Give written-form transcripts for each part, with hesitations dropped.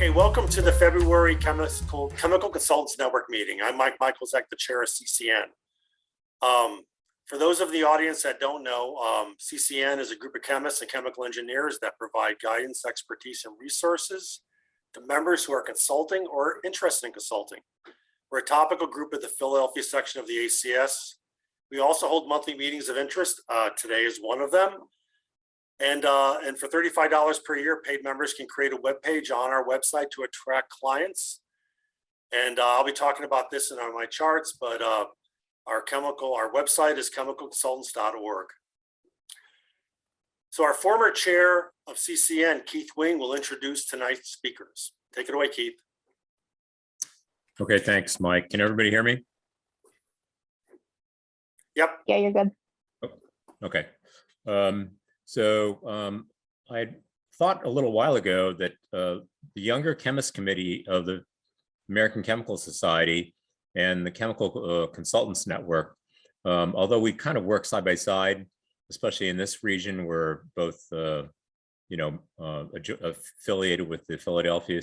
Okay, welcome to the February Chemical Consultants Network meeting. I'm Mike Michalczyk, the chair of CCN. For those of the audience that don't know, CCN is a group of chemists and chemical engineers that provide guidance, expertise, and resources to members who are consulting or interested in consulting. We're a topical group of the Philadelphia section of the ACS. We also hold monthly meetings of interest. Today is one of them. And for $35 per year, paid members can create a web page on our website to attract clients. And I'll be talking about this in my charts, but our website is chemicalconsultants.org. So our former chair of CCN, Keith Wing, will introduce tonight's speakers. Take it away, Keith. Okay, thanks, Mike. Can everybody hear me? Yep. Yeah, you're good. Oh, okay. I thought a little while ago that the Younger Chemists Committee of the American Chemical Society and the Chemical Consultants Network, although we kind of work side by side, especially in this region, we're both, affiliated with the Philadelphia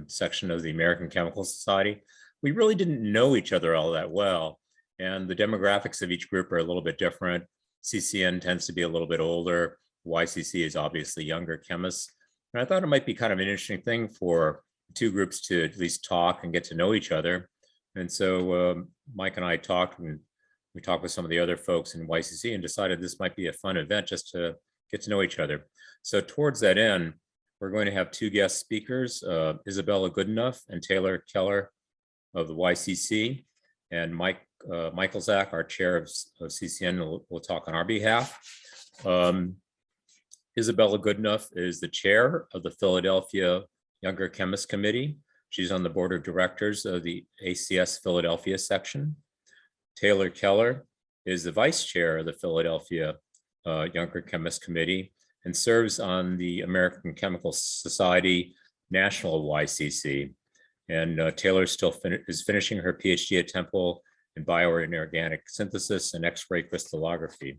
section of the American Chemical Society. We really didn't know each other all that well, and the demographics of each group are a little bit different. CCN tends to be a little bit older. YCC is obviously younger chemists. And I thought it might be kind of an interesting thing for two groups to at least talk and get to know each other. And so Mike and I talked, and we talked with some of the other folks in YCC and decided this might be a fun event just to get to know each other. So towards that end, we're going to have two guest speakers, Isabella Goodenough and Taylor Keller of the YCC, and Michalczyk, our chair of CCN, will talk on our behalf. Isabella Goodenough is the chair of the Philadelphia Younger Chemists Committee. She's on the board of directors of the ACS Philadelphia section. Taylor Keller is the vice chair of the Philadelphia Younger Chemists Committee and serves on the American Chemical Society National YCC. And Taylor is finishing her PhD at Temple in bioinorganic synthesis and X-ray crystallography.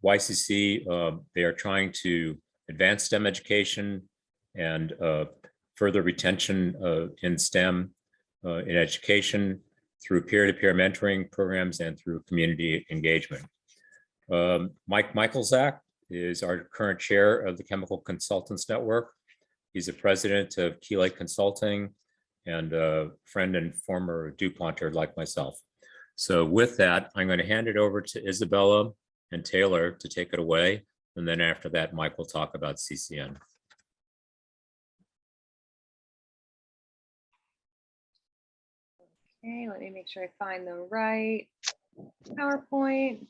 YCC, they are trying to advance STEM education and further retention in STEM in education through peer-to-peer mentoring programs and through community engagement. Mike Michalczyk is our current chair of the Chemical Consultants Network. He's the president of Keller Consulting and a friend and former DuPonter like myself. So with that, I'm going to hand it over to Isabella and Taylor to take it away. And then after that, Mike will talk about CCN. Okay, let me make sure I find the right PowerPoint.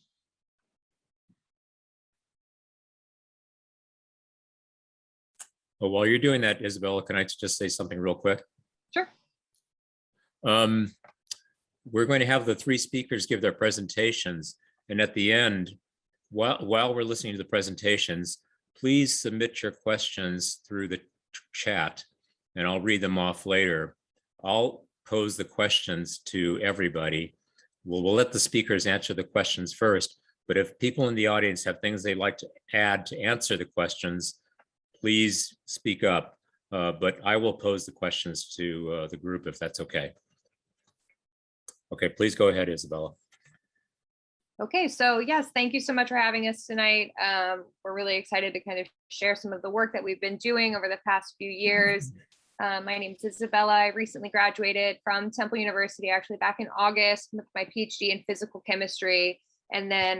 Well, while you're doing that, Isabella, can I just say something real quick? Sure. We're going to have the three speakers give their presentations. And at the end, while we're listening to the presentations, please submit your questions through the chat and I'll read them off later. I'll pose the questions to everybody. We'll let the speakers answer the questions first, but if people in the audience have things they'd like to add to answer the questions, please speak up. But I will pose the questions to the group if that's okay. Okay, please go ahead, Isabella. Okay, so yes, thank you so much for having us tonight. We're really excited to kind of share some of the work that we've been doing over the past few years. My name is Isabella. I recently graduated from Temple University, actually back in August, with my PhD in physical chemistry. And then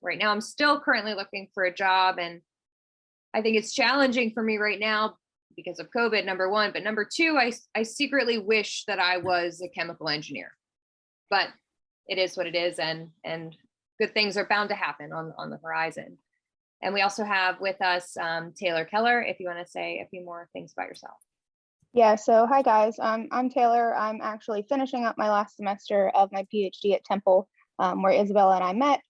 right now I'm still currently looking for a job. And I think it's challenging for me right now because of COVID, number one. But number two, I secretly wish that I was a chemical engineer. But it is what it is, and good things are bound to happen on the horizon. And we also have with us Taylor Keller, if you want to say a few more things about yourself. Yeah, so hi guys, I'm Taylor. I'm actually finishing up my last semester of my PhD at Temple, where Isabella and I met.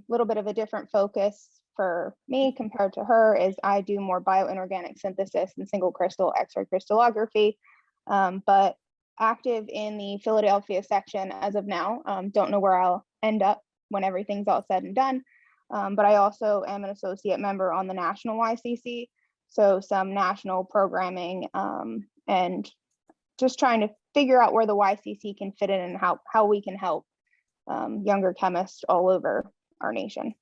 Little bit of a different focus for me compared to her is I do more bioinorganic synthesis and single crystal X-ray crystallography, but active in the Philadelphia section as of now. Don't know where I'll end up when everything's all said and done, but I also am an associate member on the national YCC. So some national programming, and just trying to figure out where the YCC can fit in and how we can help younger chemists all over our nation.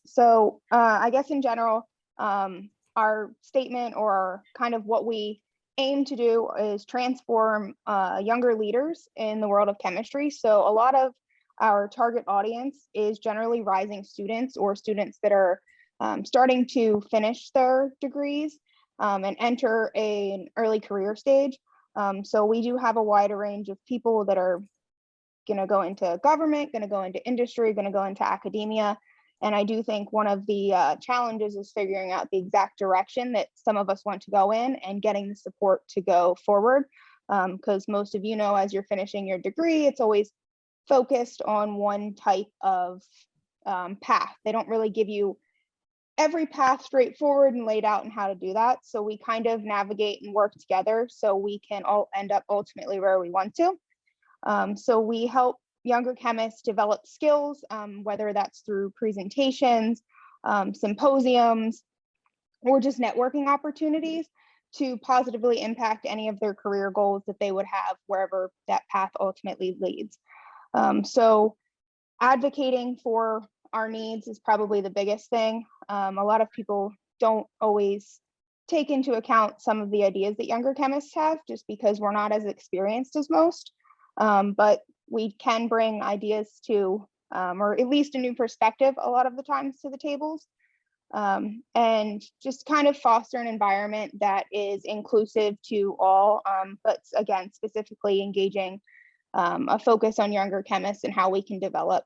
So I guess in general, our statement or kind of what we aim to do is transform younger leaders in the world of chemistry. So a lot of our target audience is generally rising students or students that are starting to finish their degrees and enter an early career stage. So we do have a wider range of people that are going to go into government, going to go into industry, going to go into academia. And I do think one of the challenges is figuring out the exact direction that some of us want to go in and getting the support to go forward. Because most of you know, as you're finishing your degree, it's always focused on one type of path. They don't really give you every path straightforward and laid out and how to do that. So we kind of navigate and work together so we can all end up ultimately where we want to. So we help younger chemists develop skills, whether that's through presentations, symposiums, or just networking opportunities to positively impact any of their career goals that they would have wherever that path ultimately leads. So advocating for our needs is probably the biggest thing. A lot of people don't always take into account some of the ideas that younger chemists have just because we're not as experienced as most. But we can bring ideas to, or at least a new perspective a lot of the times to the tables, and just kind of foster an environment that is inclusive to all, but again, specifically engaging a focus on younger chemists and how we can develop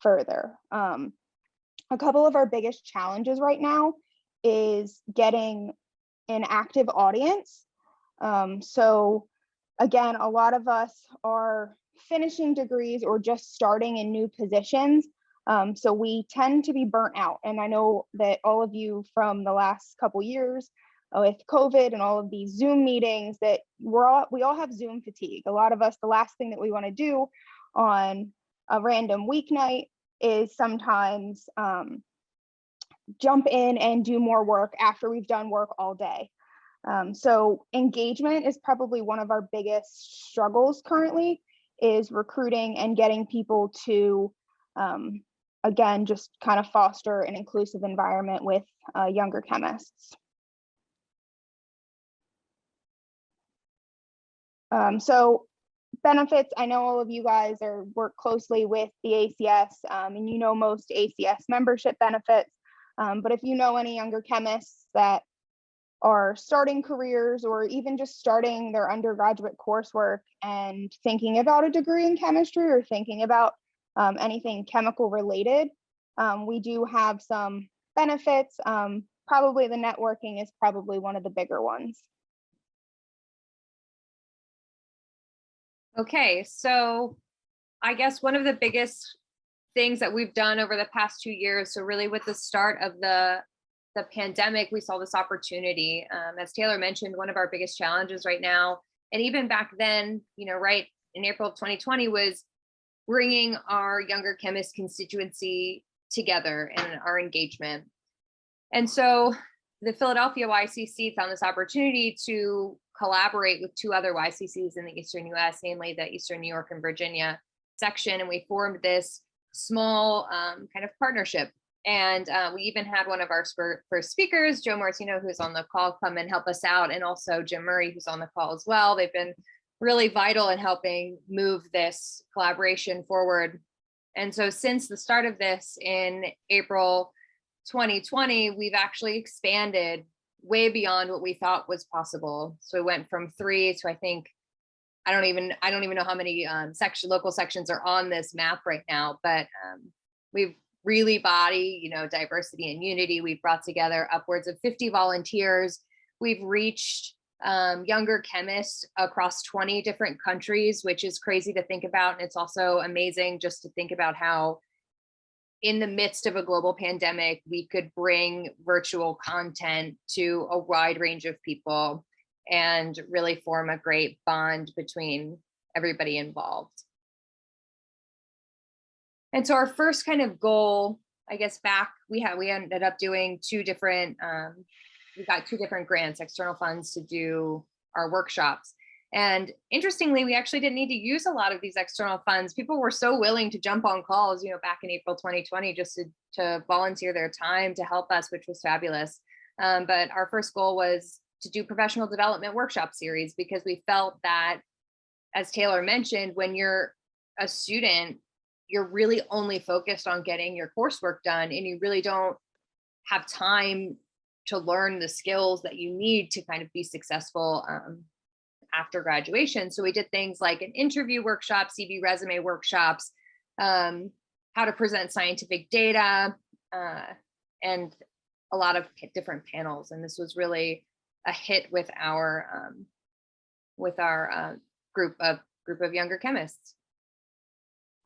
further. A couple of our biggest challenges right now is getting an active audience. So again, a lot of us are finishing degrees or just starting in new positions. So we tend to be burnt out. And I know that all of you from the last couple years with COVID and all of these Zoom meetings that we all have Zoom fatigue. A lot of us, the last thing that we want to do on a random weeknight is sometimes jump in and do more work after we've done work all day. So engagement is probably one of our biggest struggles currently, is recruiting and getting people to, again, just kind of foster an inclusive environment with younger chemists. So benefits, I know all of you guys work closely with the ACS, and you know most ACS membership benefits, but if you know any younger chemists that are starting careers or even just starting their undergraduate coursework and thinking about a degree in chemistry or thinking about anything chemical related, we do have some benefits. Probably the networking is probably one of the bigger ones. Okay, so I guess one of the biggest things that we've done over the past 2 years, so really with the start of the pandemic, we saw this opportunity. As Taylor mentioned, one of our biggest challenges right now, and even back then, you know, right in April of 2020, was bringing our younger chemist constituency together and our engagement. And so the Philadelphia YCC found this opportunity to collaborate with 2 other YCCs in the Eastern US, namely the Eastern New York and Virginia section. And we formed this small kind of partnership. And we even had one of our first speakers, Joe Martino, who's on the call, come and help us out. And also Jim Murray, who's on the call as well. They've been really vital in helping move this collaboration forward. And so since the start of this in April 2020, we've actually expanded way beyond what we thought was possible. So we went from 3 to, I think, I don't even know how many local sections are on this map right now, but we've really diversity and unity. We've brought together upwards of 50 volunteers. We've reached younger chemists across 20 different countries, which is crazy to think about. And it's also amazing just to think about how in the midst of a global pandemic, we could bring virtual content to a wide range of people and really form a great bond between everybody involved. And so our first kind of goal, I guess we ended up doing we got 2 different grants, external funds to do our workshops. And interestingly, we actually didn't need to use a lot of these external funds. People were so willing to jump on calls, back in April 2020, just to volunteer their time to help us, which was fabulous. But our first goal was to do professional development workshop series, because we felt that, as Taylor mentioned, when you're a student, you're really only focused on getting your coursework done, and you really don't have time to learn the skills that you need to kind of be successful after graduation. So we did things like an interview workshop, CV resume workshops, how to present scientific data, and a lot of different panels. And this was really a hit with our group of younger chemists.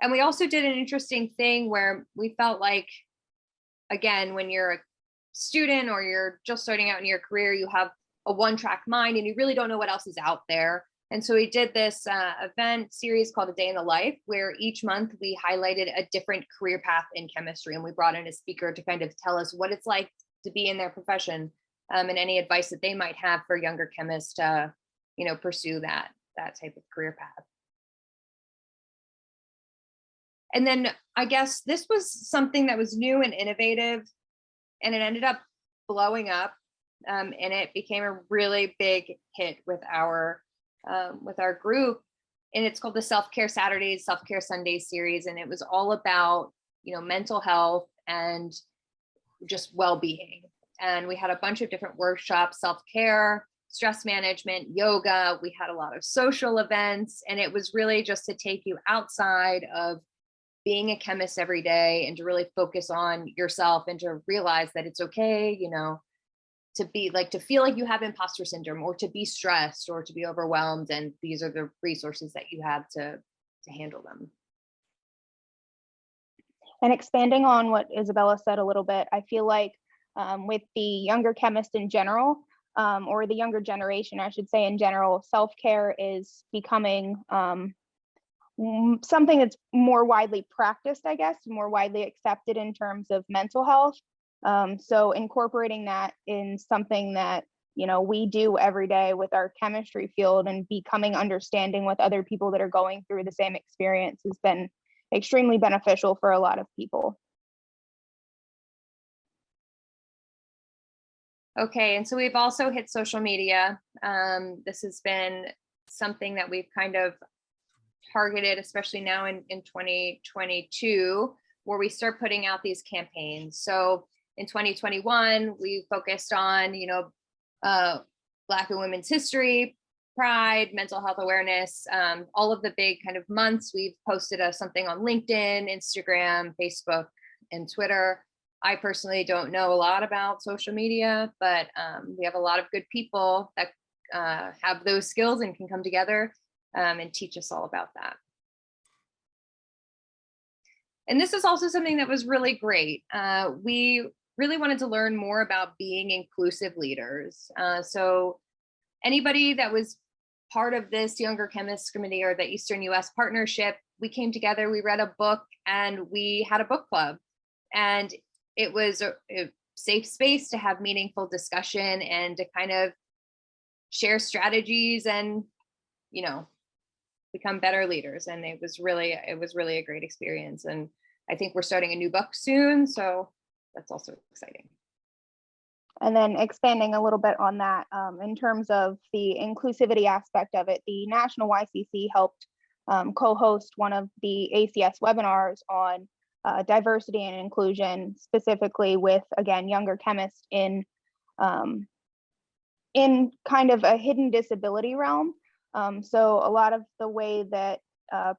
And we also did an interesting thing where we felt like, again, when you're a student or you're just starting out in your career, you have a one-track mind and you really don't know what else is out there. And so we did this event series called A Day in the Life, where each month we highlighted a different career path in chemistry, and we brought in a speaker to kind of tell us what it's like to be in their profession, and any advice that they might have for younger chemists to, pursue that type of career path. And then I guess this was something that was new and innovative, and it ended up blowing up, and it became a really big hit with our group. And it's called the Self-Care Saturdays, Self-Care Sundays series. And it was all about, mental health and just well-being. And we had a bunch of different workshops: self-care, stress management, yoga. We had a lot of social events, and it was really just to take you outside of being a chemist every day and to really focus on yourself and to realize that it's okay, to feel like you have imposter syndrome, or to be stressed, or to be overwhelmed. And these are the resources that you have to handle them. And expanding on what Isabella said a little bit, I feel like with the younger chemist in general, or the younger generation, I should say in general, self-care is becoming something that's more widely practiced, I guess, more widely accepted in terms of mental health. So incorporating that in something that, we do every day with our chemistry field, and becoming understanding with other people that are going through the same experience, has been extremely beneficial for a lot of people. Okay, and so we've also hit social media. This has been something that we've kind of targeted, especially now in 2022, where we start putting out these campaigns. So in 2021, we focused on, Black and Women's History, Pride, mental health awareness, all of the big kind of months. We've posted something on LinkedIn, Instagram, Facebook, and Twitter. I personally don't know a lot about social media, but we have a lot of good people that have those skills and can come together and teach us all about that. And this is also something that was really great. We really wanted to learn more about being inclusive leaders. So anybody that was part of this Younger Chemists Committee or the Eastern US Partnership, we came together, we read a book, and we had a book club. And it was a safe space to have meaningful discussion and to kind of share strategies and, become better leaders. And it was really a great experience. And I think we're starting a new book soon, so that's also exciting. And then expanding a little bit on that, in terms of the inclusivity aspect of it, the National YCC helped co-host one of the ACS webinars on diversity and inclusion, specifically with, again, younger chemists in kind of a hidden disability realm. So a lot of the way that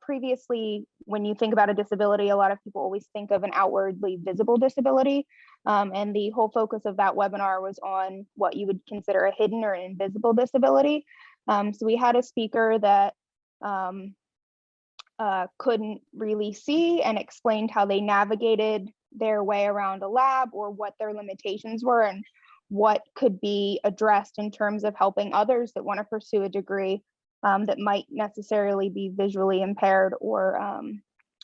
previously, when you think about a disability, a lot of people always think of an outwardly visible disability. And the whole focus of that webinar was on what you would consider a hidden or an invisible disability. So we had a speaker that couldn't really see, and explained how they navigated their way around a lab, or what their limitations were, and what could be addressed in terms of helping others that want to pursue a degree that might necessarily be visually impaired or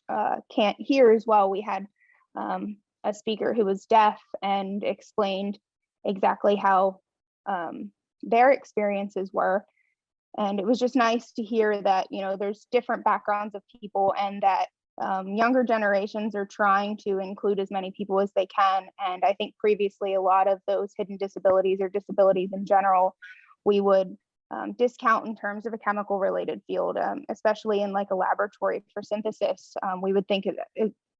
can't hear as well, we had a speaker who was deaf and explained exactly how their experiences were. And it was just nice to hear that, you know, there's different backgrounds of people, and that younger generations are trying to include as many people as they can. And I think previously a lot of those hidden disabilities or disabilities in general, we would discount in terms of a chemical related field, especially in like a laboratory for synthesis. We would think it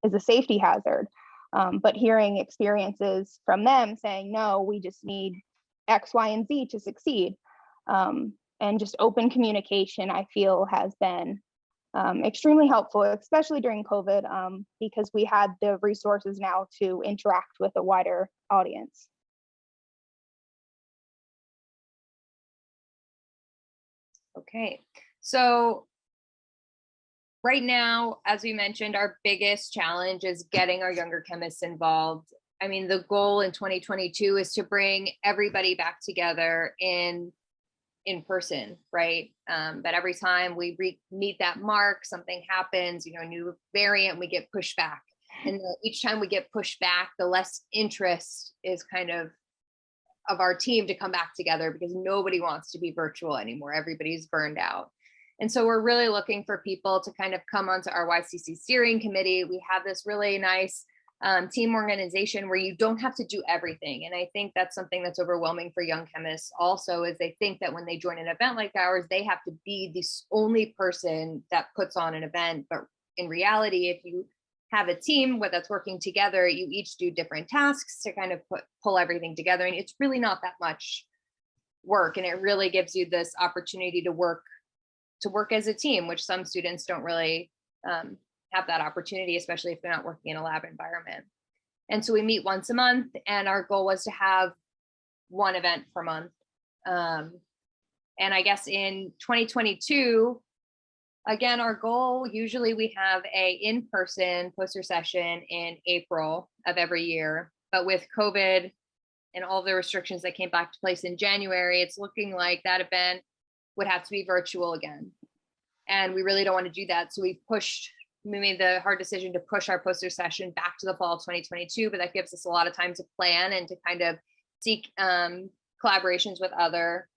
is a safety hazard. But hearing experiences from them saying, no, we just need X, Y, and Z to succeed. And just open communication, I feel, has been extremely helpful, especially during COVID, because we had the resources now to interact with a wider audience. Okay, so right now, as we mentioned, our biggest challenge is getting our younger chemists involved. I mean, the goal in 2022 is to bring everybody back together in person, right? But every time we meet that mark, something happens, you know, a new variant, we get pushed back. And each time we get pushed back, the less interest is kind of our team to come back together, because nobody wants to be virtual anymore. Everybody's burned out. And so we're really looking for people to kind of come onto our YCC steering committee. We have this really nice team organization where you don't have to do everything. And I think that's something that's overwhelming for young chemists also, is they think that when they join an event like ours, they have to be the only person that puts on an event. But in reality, if you have a team that's working together, you each do different tasks to kind of pull everything together. And it's really not that much work. And it really gives you this opportunity to work as a team, which some students don't really have that opportunity, especially if they're not working in a lab environment. And so we meet once a month, and our goal was to have one event per month. And I guess in 2022, again, our goal, usually we have a in-person poster session in April of every year, but with COVID and all the restrictions that came back to place in January, it's looking like that event would have to be virtual again. And we really don't want to do that. So we made the hard decision to push our poster session back to the fall of 2022, but that gives us a lot of time to plan and to kind of seek collaborations with other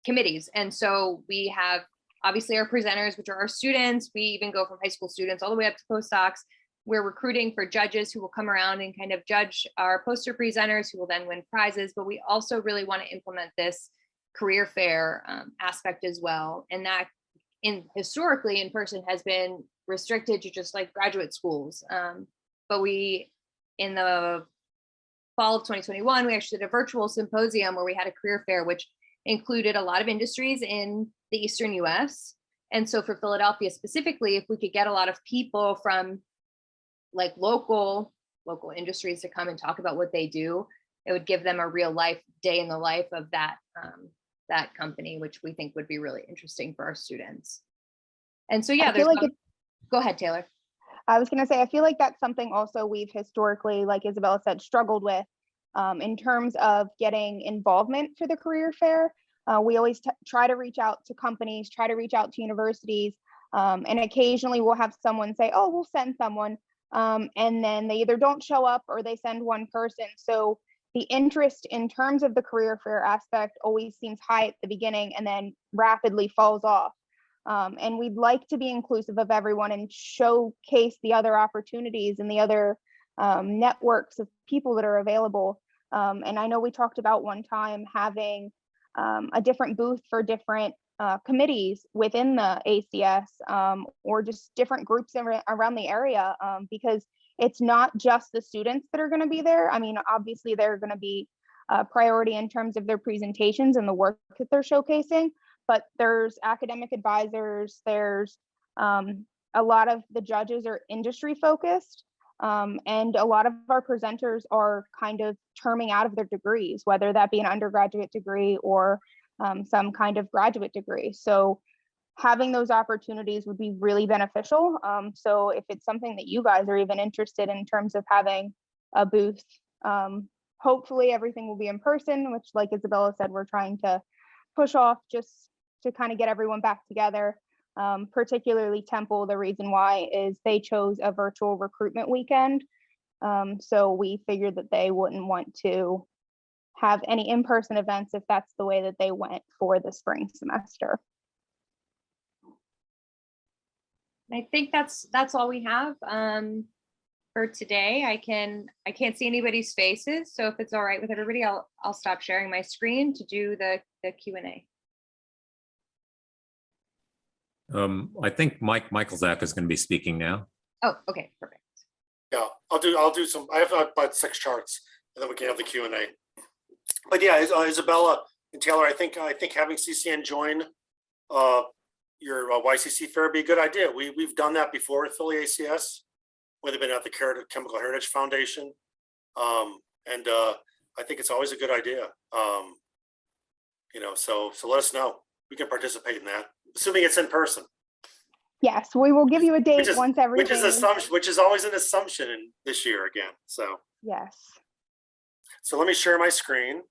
committees. And so we have obviously our presenters, which are our students. We even go from high school students all the way up to postdocs. We're recruiting for judges who will come around and kind of judge our poster presenters, who will then win prizes. But we also really want to implement this career fair aspect as well. And that historically in person has been restricted to just like graduate schools. But in the fall of 2021, we actually did a virtual symposium where we had a career fair, which included a lot of industries in the Eastern US. And so for Philadelphia specifically, if we could get a lot of people from like local industries to come and talk about what they do, it would give them a real life day in the life of that company, which we think would be really interesting for our students. And so, yeah, go ahead, Taylor. I was going to say, I feel like that's something also we've historically, like Isabella said, struggled with in terms of getting involvement for the career fair. We always try to reach out to companies, try to reach out to universities, and occasionally we'll have someone say, oh, we'll send someone. And then they either don't show up or they send one person. So the interest in terms of the career fair aspect always seems high at the beginning and then rapidly falls off. And we'd like to be inclusive of everyone and showcase the other opportunities and the other networks of people that are available. And I know we talked about one time having a different booth for different committees within the ACS, or just different groups around the area, because it's not just the students that are going to be there. I mean, obviously they're going to be a priority in terms of their presentations and the work that they're showcasing, but there's academic advisors, there's a lot of the judges are industry focused, and a lot of our presenters are kind of terming out of their degrees, whether that be an undergraduate degree or some kind of graduate degree. So having those opportunities would be really beneficial. So if it's something that you guys are even interested in terms of having a booth, hopefully everything will be in person, which, like Isabella said, we're trying to push off just to kind of get everyone back together. particularly Temple. The reason why is they chose a virtual recruitment weekend. So we figured that they wouldn't want to have any in-person events if that's the way that they went for the spring semester. I think that's all we have for today. I can't see anybody's faces, so if it's all right with everybody, I'll stop sharing my screen to do the Q&A. I think Michalczyk is going to be speaking now. Oh, okay, perfect. Yeah, I'll do some, I have about 6 charts, and then we can have the Q&A. But yeah, Isabella and Taylor, I think having CCN join your YCC fair would be a good idea. We've done that before with Philly ACS, where they've been at the Chemical Heritage Foundation. And I think it's always a good idea. You know, so let us know. We can participate in that, assuming it's in person. Yes, we will give you a date once everything. Which is always an assumption in this year again. So yes. So let me share my screen.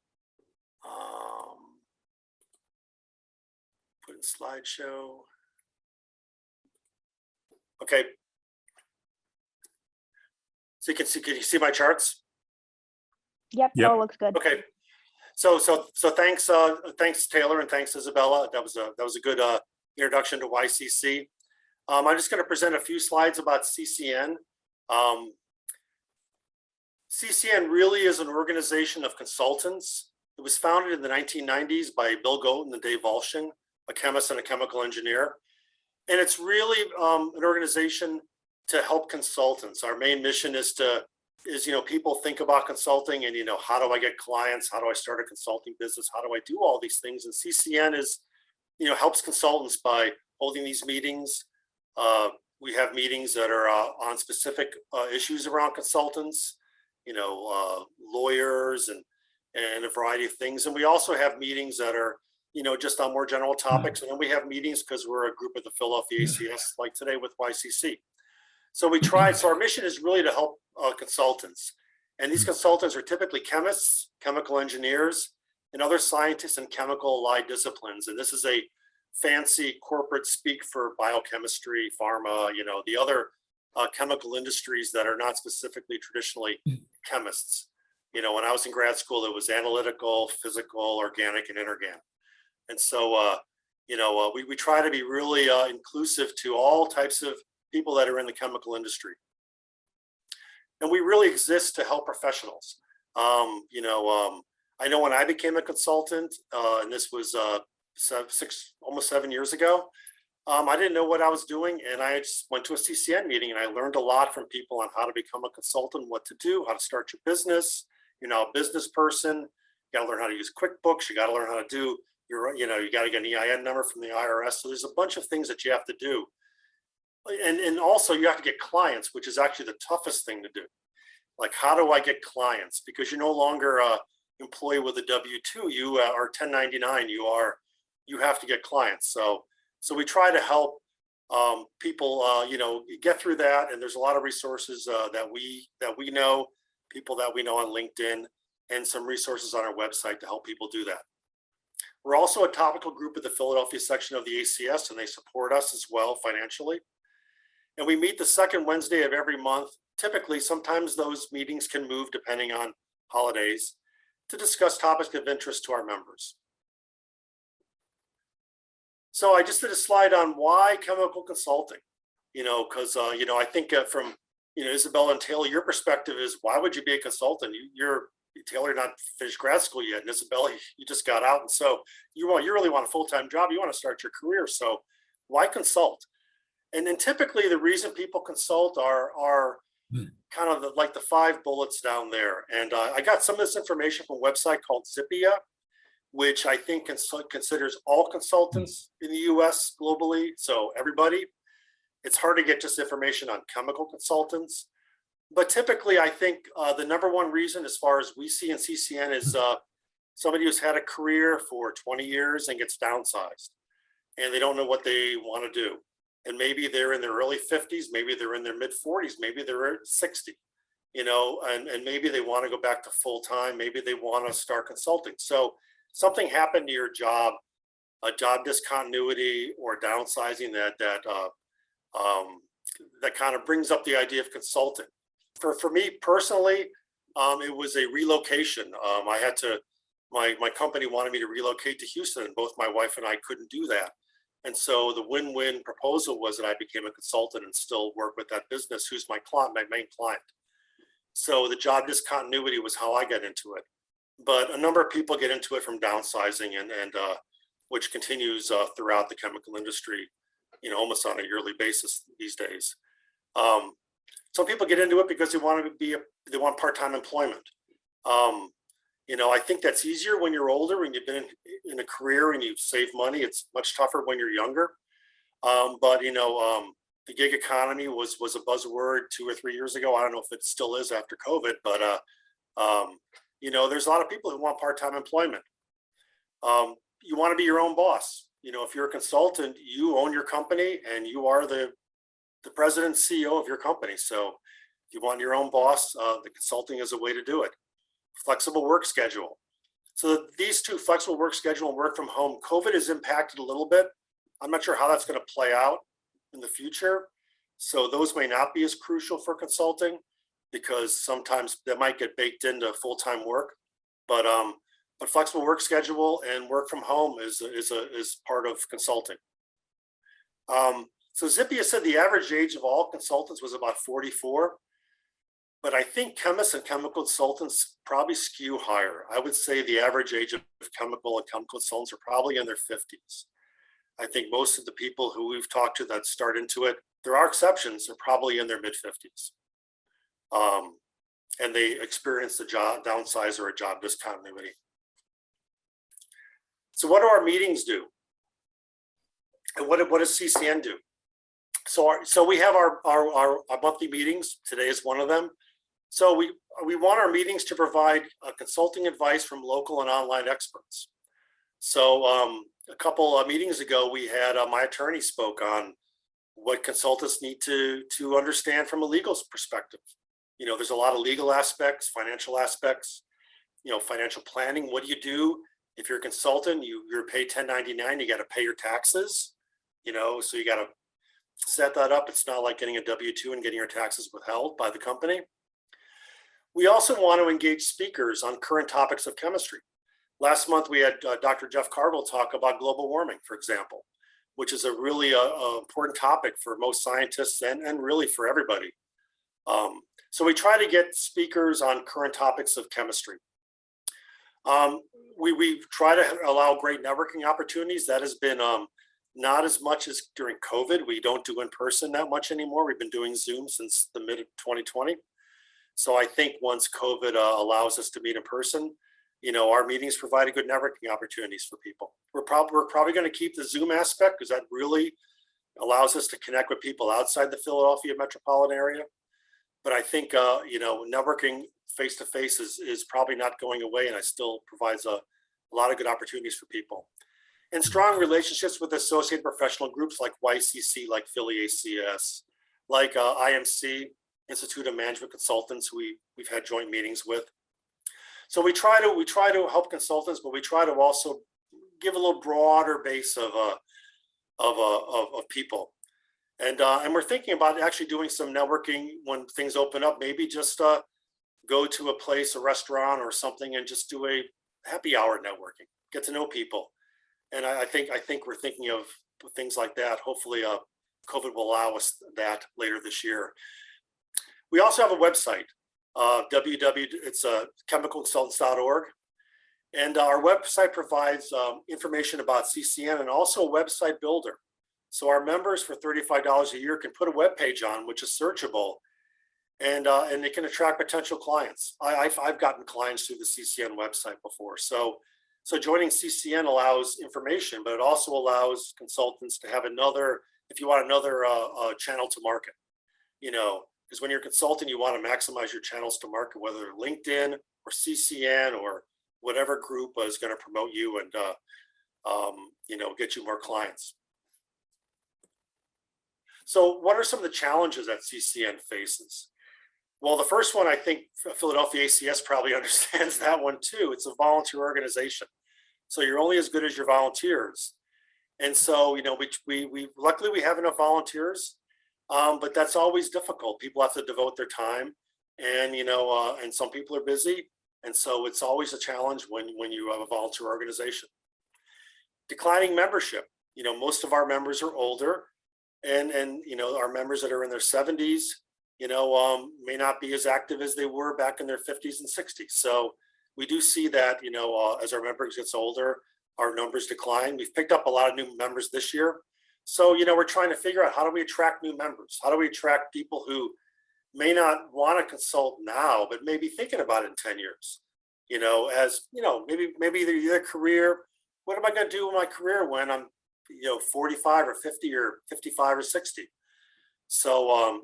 Put in slideshow. Okay. So can you see my charts? Yep, Yep. all looks good. Okay. So thanks Taylor and thanks Isabella. That was a good introduction to YCC. I'm just going to present a few slides about CCN. CCN really is an organization of consultants. It was founded in the 1990s by Bill Goten and Dave Volshin, a chemist and a chemical engineer. And it's really an organization to help consultants. Our main mission is people think about consulting and, how do I get clients? How do I start a consulting business? How do I do all these things? And CCN is, helps consultants by holding these meetings. We have meetings that are on specific issues around consultants, lawyers and a variety of things. And we also have meetings that are, just on more general topics. And then we have meetings because we're a group of the Philadelphia ACS, like today with YCC. So our mission is really to help consultants. And these consultants are typically chemists, chemical engineers, and other scientists in chemical allied disciplines. And this is a fancy corporate speak for biochemistry, pharma, the other chemical industries that are not specifically traditionally chemists. When I was in grad school, it was analytical, physical, organic, and inorganic. And so, we try to be really inclusive to all types of people that are in the chemical industry. And we really exist to help professionals. I know when I became a consultant, and this was almost 7 years ago, I didn't know what I was doing. And I just went to a CCN meeting and I learned a lot from people on how to become a consultant, what to do, how to start your business. You're now a business person. You got to learn how to use QuickBooks. You got to learn how to do you got to get an EIN number from the IRS. So there's a bunch of things that you have to do. And also you have to get clients, which is actually the toughest thing to do. Like, how do I get clients? Because you're no longer an employee with a W-2, you are 1099, you have to get clients. So we try to help people, get through that. And there's a lot of resources that we know, people that we know on LinkedIn, and some resources on our website to help people do that. We're also a topical group of the Philadelphia section of the ACS, and they support us as well financially. And we meet the second Wednesday of every month. Typically, sometimes those meetings can move depending on holidays, to discuss topics of interest to our members. So I just did a slide on why chemical consulting, because, I think from, Isabella and Taylor, your perspective is, why would you be a consultant? Taylor, not finished grad school yet, and Isabella, you just got out. And so you really want a full-time job. You want to start your career. So why consult? And then typically the reason people consult are kind of like the 5 bullets down there. And I got some of this information from a website called Zippia, which I think considers all consultants in the US globally. So everybody, it's hard to get just information on chemical consultants. But typically, I think the number one reason, as far as we see in CCN, is somebody who's had a career for 20 years and gets downsized, and they don't know what they want to do. And maybe they're in their early 50s, maybe they're in their mid 40s, maybe they're 60, and maybe they want to go back to full time, maybe they want to start consulting. So something happened to your job a job discontinuity or downsizing that kind of brings up the idea of consulting. For me personally, it was a relocation. I had to, my company wanted me to relocate to Houston, and both my wife and I couldn't do that. And so the win-win proposal was that I became a consultant and still work with that business, who's my client, my main client. So the job discontinuity was how I got into it. But a number of people get into it from downsizing, and which continues throughout the chemical industry, you know, almost on a yearly basis these days. Some people get into it because they want they want part-time employment. You know, I think that's easier when you're older and you've been in a career and you've saved money. It's much tougher when you're younger. But you know, the gig economy was a buzzword 2 or 3 years ago. I don't know if it still is after COVID, but you know, there's a lot of people who want part-time employment. You want to be your own boss. You know, if you're a consultant, you own your company and you are the president, CEO of your company. So if you want your own boss, the consulting is a way to do it. Flexible work schedule. So these two, flexible work schedule and work from home, COVID has impacted a little bit. I'm not sure how that's going to play out in the future. So those may not be as crucial for consulting because sometimes that might get baked into full-time work. But flexible work schedule and work from home is part of consulting. So Zippia said the average age of all consultants was about 44. But I think chemists and chemical consultants probably skew higher. I would say the average age of chemical and chemical consultants are probably in their 50s. I think most of the people who we've talked to that start into it, there are exceptions, are probably in their mid-50s. And they experience the job downsize or a job discontinuity. So what do our meetings do? And what does CCN do? So we have our monthly meetings. Today is one of them. So we want our meetings to provide consulting advice from local and online experts. So a couple of meetings ago, we had my attorney spoke on what consultants need to understand from a legal perspective. You know, there's a lot of legal aspects, financial aspects, you know, financial planning. What do you do if you're a consultant? You're paid 1099, you got to pay your taxes, you know, so you got to set that up. It's not like getting a W-2 and getting your taxes withheld by the company. We also want to engage speakers on current topics of chemistry. Last month, we had Dr. Jeff Cargill talk about global warming, for example, which is a really important topic for most scientists and really for everybody. So we try to get speakers on current topics of chemistry. We try to allow great networking opportunities. That has been not as much as during COVID. We don't do in person that much anymore. We've been doing Zoom since the mid of 2020. So I think once COVID allows us to meet in person, you know, our meetings provide good networking opportunities for people. We're probably going to keep the Zoom aspect because that really allows us to connect with people outside the Philadelphia metropolitan area. But I think, you know, networking face-to-face is probably not going away, and it still provides a lot of good opportunities for people. And strong relationships with associated professional groups like YCC, like Philly ACS, like IMC, Institute of Management Consultants, we've had joint meetings with. So we try to help consultants, but we try to also give a little broader base of people. And we're thinking about actually doing some networking when things open up, maybe just go to a place, a restaurant or something, and just do a happy hour networking, get to know people. And I think we're thinking of things like that. Hopefully COVID will allow us that later this year. We also have a website, it's chemicalconsultants.org. And our website provides information about CCN and also a website builder. So our members for $35 a year can put a web page on, which is searchable, and it can attract potential clients. I've gotten clients through the CCN website before. So joining CCN allows information, but it also allows consultants to have another, if you want another channel to market, you know, because when you're a consultant, you want to maximize your channels to market, whether LinkedIn or CCN or whatever group is going to promote you and, you know, get you more clients. So what are some of the challenges that CCN faces? Well, the first one, I think Philadelphia ACS probably understands that one too. It's a volunteer organization. So you're only as good as your volunteers. And so, we luckily we have enough volunteers, but that's always difficult. People have to devote their time, and and some people are busy, and so it's always a challenge when you have a volunteer organization. Declining membership. Most of our members are older, and our members that are in their 70s, may not be as active as they were back in their 50s and 60s. So we do see that, as our members gets older, our numbers decline. We've picked up a lot of new members this year. So, we're trying to figure out, how do we attract new members? How do we attract people who may not want to consult now, but maybe thinking about it in 10 years, maybe their career, what am I going to do in my career when I'm 45 or 50 or 55 or 60? So,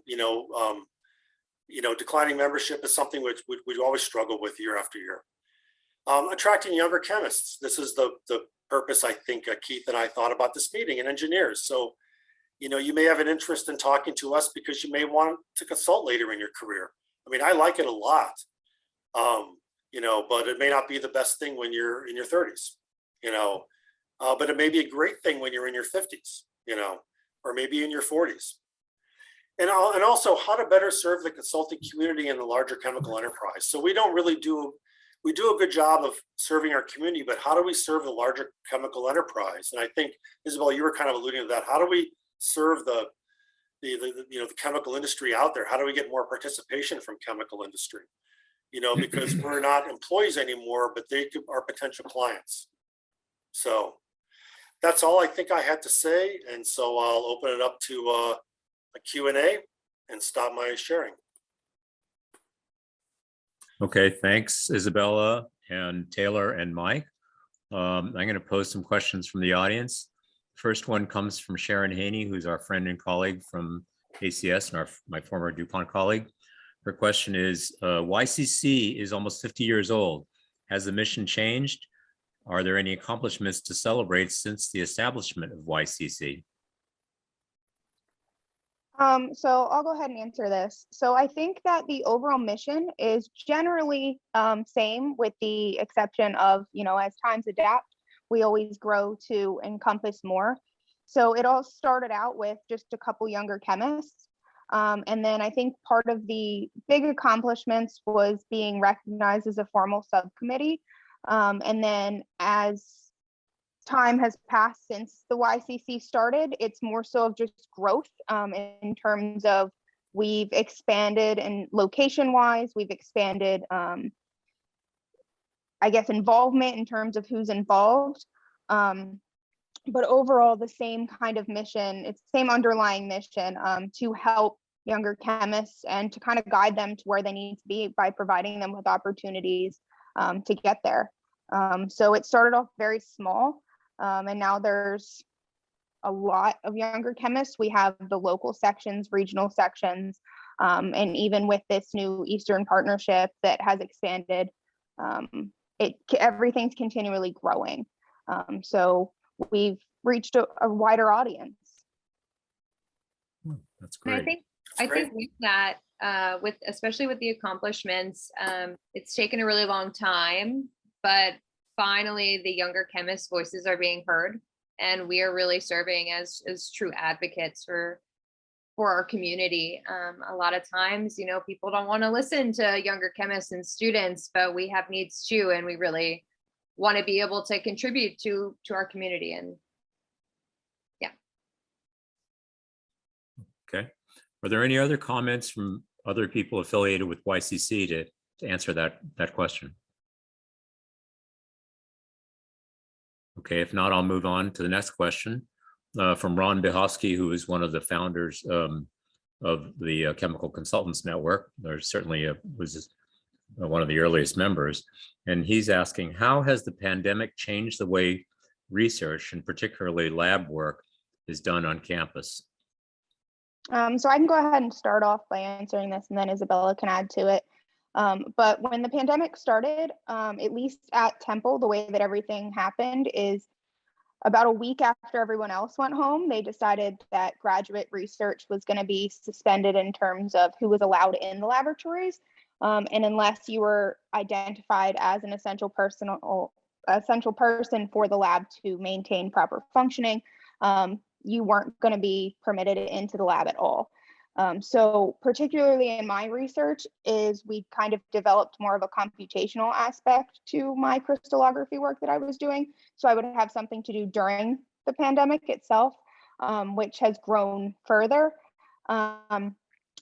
declining membership is something which we always struggle with year after year. Attracting younger chemists. This is the purpose, I think, Keith and I thought about this meeting, and engineers. So, you may have an interest in talking to us because you may want to consult later in your career. I mean, I like it a lot, but it may not be the best thing when you're in your 30s, but it may be a great thing when you're in your 50s, or maybe in your 40s. And also how to better serve the consulting community and the larger chemical enterprise. So we do a good job of serving our community, but how do we serve the larger chemical enterprise? And I think, Isabella, you were kind of alluding to that. How do we serve the chemical industry out there? How do we get more participation from chemical industry? Because we're not employees anymore, but they are potential clients. So that's all I think I had to say. And so I'll open it up to a Q&A and stop my sharing. Okay, thanks, Isabella and Taylor and Mike. I'm going to pose some questions from the audience. First one comes from Sharon Haney, who's our friend and colleague from ACS and my former DuPont colleague. Her question is, YCC is almost 50 years old. Has the mission changed? Are there any accomplishments to celebrate since the establishment of YCC? So I'll go ahead and answer this. So I think that the overall mission is generally same, with the exception of, as times adapt, we always grow to encompass more. So it all started out with just a couple younger chemists. And then I think part of the big accomplishments was being recognized as a formal subcommittee. And then as time has passed since the YCC started, it's more so of just growth in terms of we've expanded, and location wise, we've expanded, I guess, involvement in terms of who's involved. But overall, the same kind of mission, it's the same underlying mission to help younger chemists and to kind of guide them to where they need to be by providing them with opportunities to get there. So it started off very small. And now there's a lot of younger chemists. We have the local sections, regional sections, and even with this new Eastern partnership that has expanded, everything's continually growing. So we've reached a wider audience. That's great. I think with that, especially with the accomplishments, it's taken a really long time, but finally the younger chemists' voices are being heard, and we are really serving as true advocates for our community. A lot of times, people don't want to listen to younger chemists and students, but we have needs too, and we really want to be able to contribute to our community. And yeah. Okay. Are there any other comments from other people affiliated with YCC to answer that question? Okay, if not, I'll move on to the next question from Ron Bihovsky, who is one of the founders of the Chemical Consultants Network. There certainly was one of the earliest members. And he's asking, how has the pandemic changed the way research, and particularly lab work, is done on campus? So I can go ahead and start off by answering this, and then Isabella can add to it. But when the pandemic started, at least at Temple, the way that everything happened is about a week after everyone else went home, they decided that graduate research was going to be suspended in terms of who was allowed in the laboratories. And unless you were identified as an essential person for the lab to maintain proper functioning, you weren't going to be permitted into the lab at all. So particularly in my research is we kind of developed more of a computational aspect to my crystallography work that I was doing. So I would have something to do during the pandemic itself, which has grown further. And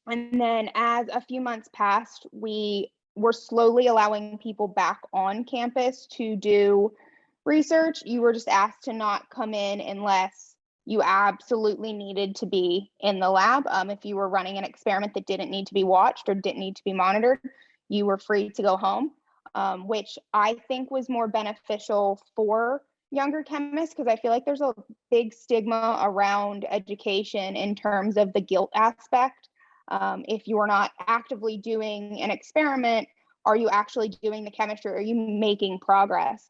then as a few months passed, we were slowly allowing people back on campus to do research. You were just asked to not come in unless you absolutely needed to be in the lab. If you were running an experiment that didn't need to be watched or didn't need to be monitored, you were free to go home, which I think was more beneficial for younger chemists, because I feel like there's a big stigma around education in terms of the guilt aspect. If you are not actively doing an experiment, are you actually doing the chemistry? Are you making progress?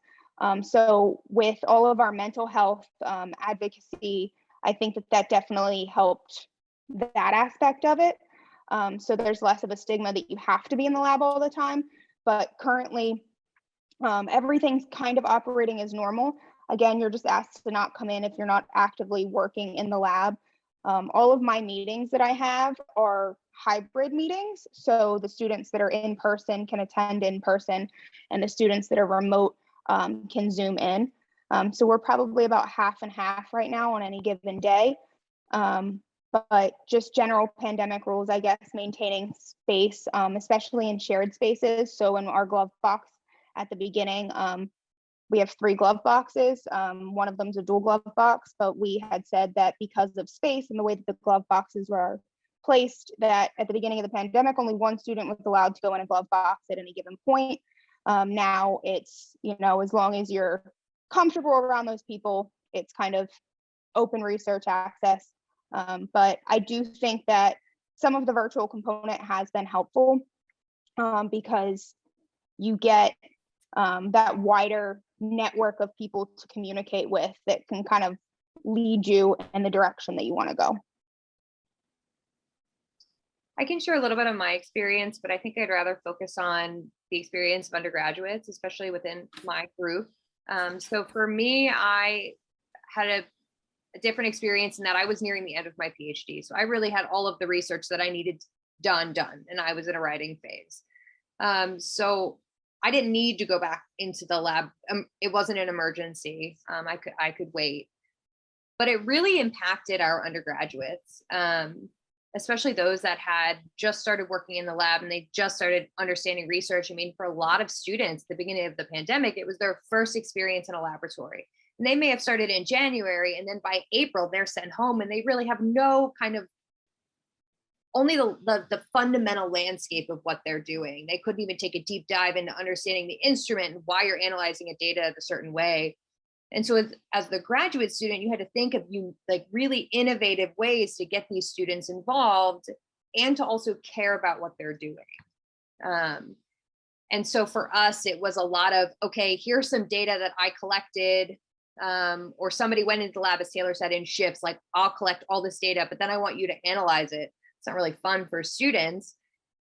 So with all of our mental health advocacy, I think that definitely helped that aspect of it. So there's less of a stigma that you have to be in the lab all the time. But currently, everything's kind of operating as normal. Again, you're just asked to not come in if you're not actively working in the lab. All of my meetings that I have are hybrid meetings. So the students that are in person can attend in person, and the students that are remote can Zoom in. So we're probably about half and half right now on any given day. But just general pandemic rules, I guess, maintaining space, especially in shared spaces. So in our glove box at the beginning, we have 3 glove boxes. One of them's a dual glove box, but we had said that because of space and the way that the glove boxes were placed, that at the beginning of the pandemic, only one student was allowed to go in a glove box at any given point. Now it's, as long as you're comfortable around those people, it's kind of open research access. But I do think that some of the virtual component has been helpful because you get that wider network of people to communicate with that can kind of lead you in the direction that you want to go. I can share a little bit of my experience, but I think I'd rather focus on the experience of undergraduates, especially within my group. So for me, I had a different experience in that I was nearing the end of my PhD. So I really had all of the research that I needed done, and I was in a writing phase. So I didn't need to go back into the lab. It wasn't an emergency. I could wait, but it really impacted our undergraduates, especially those that had just started working in the lab and they just started understanding research. I mean, for a lot of students, at the beginning of the pandemic, it was their first experience in a laboratory. And they may have started in January, and then by April, they're sent home and they really have no kind of, only the fundamental landscape of what they're doing. They couldn't even take a deep dive into understanding the instrument and why you're analyzing a data a certain way. And so as the graduate student, you had to think of really innovative ways to get these students involved and to also care about what they're doing. And so for us, it was a lot of, okay, here's some data that I collected, or somebody went into the lab, as Taylor said, in shifts, like I'll collect all this data, but then I want you to analyze it. It's not really fun for students,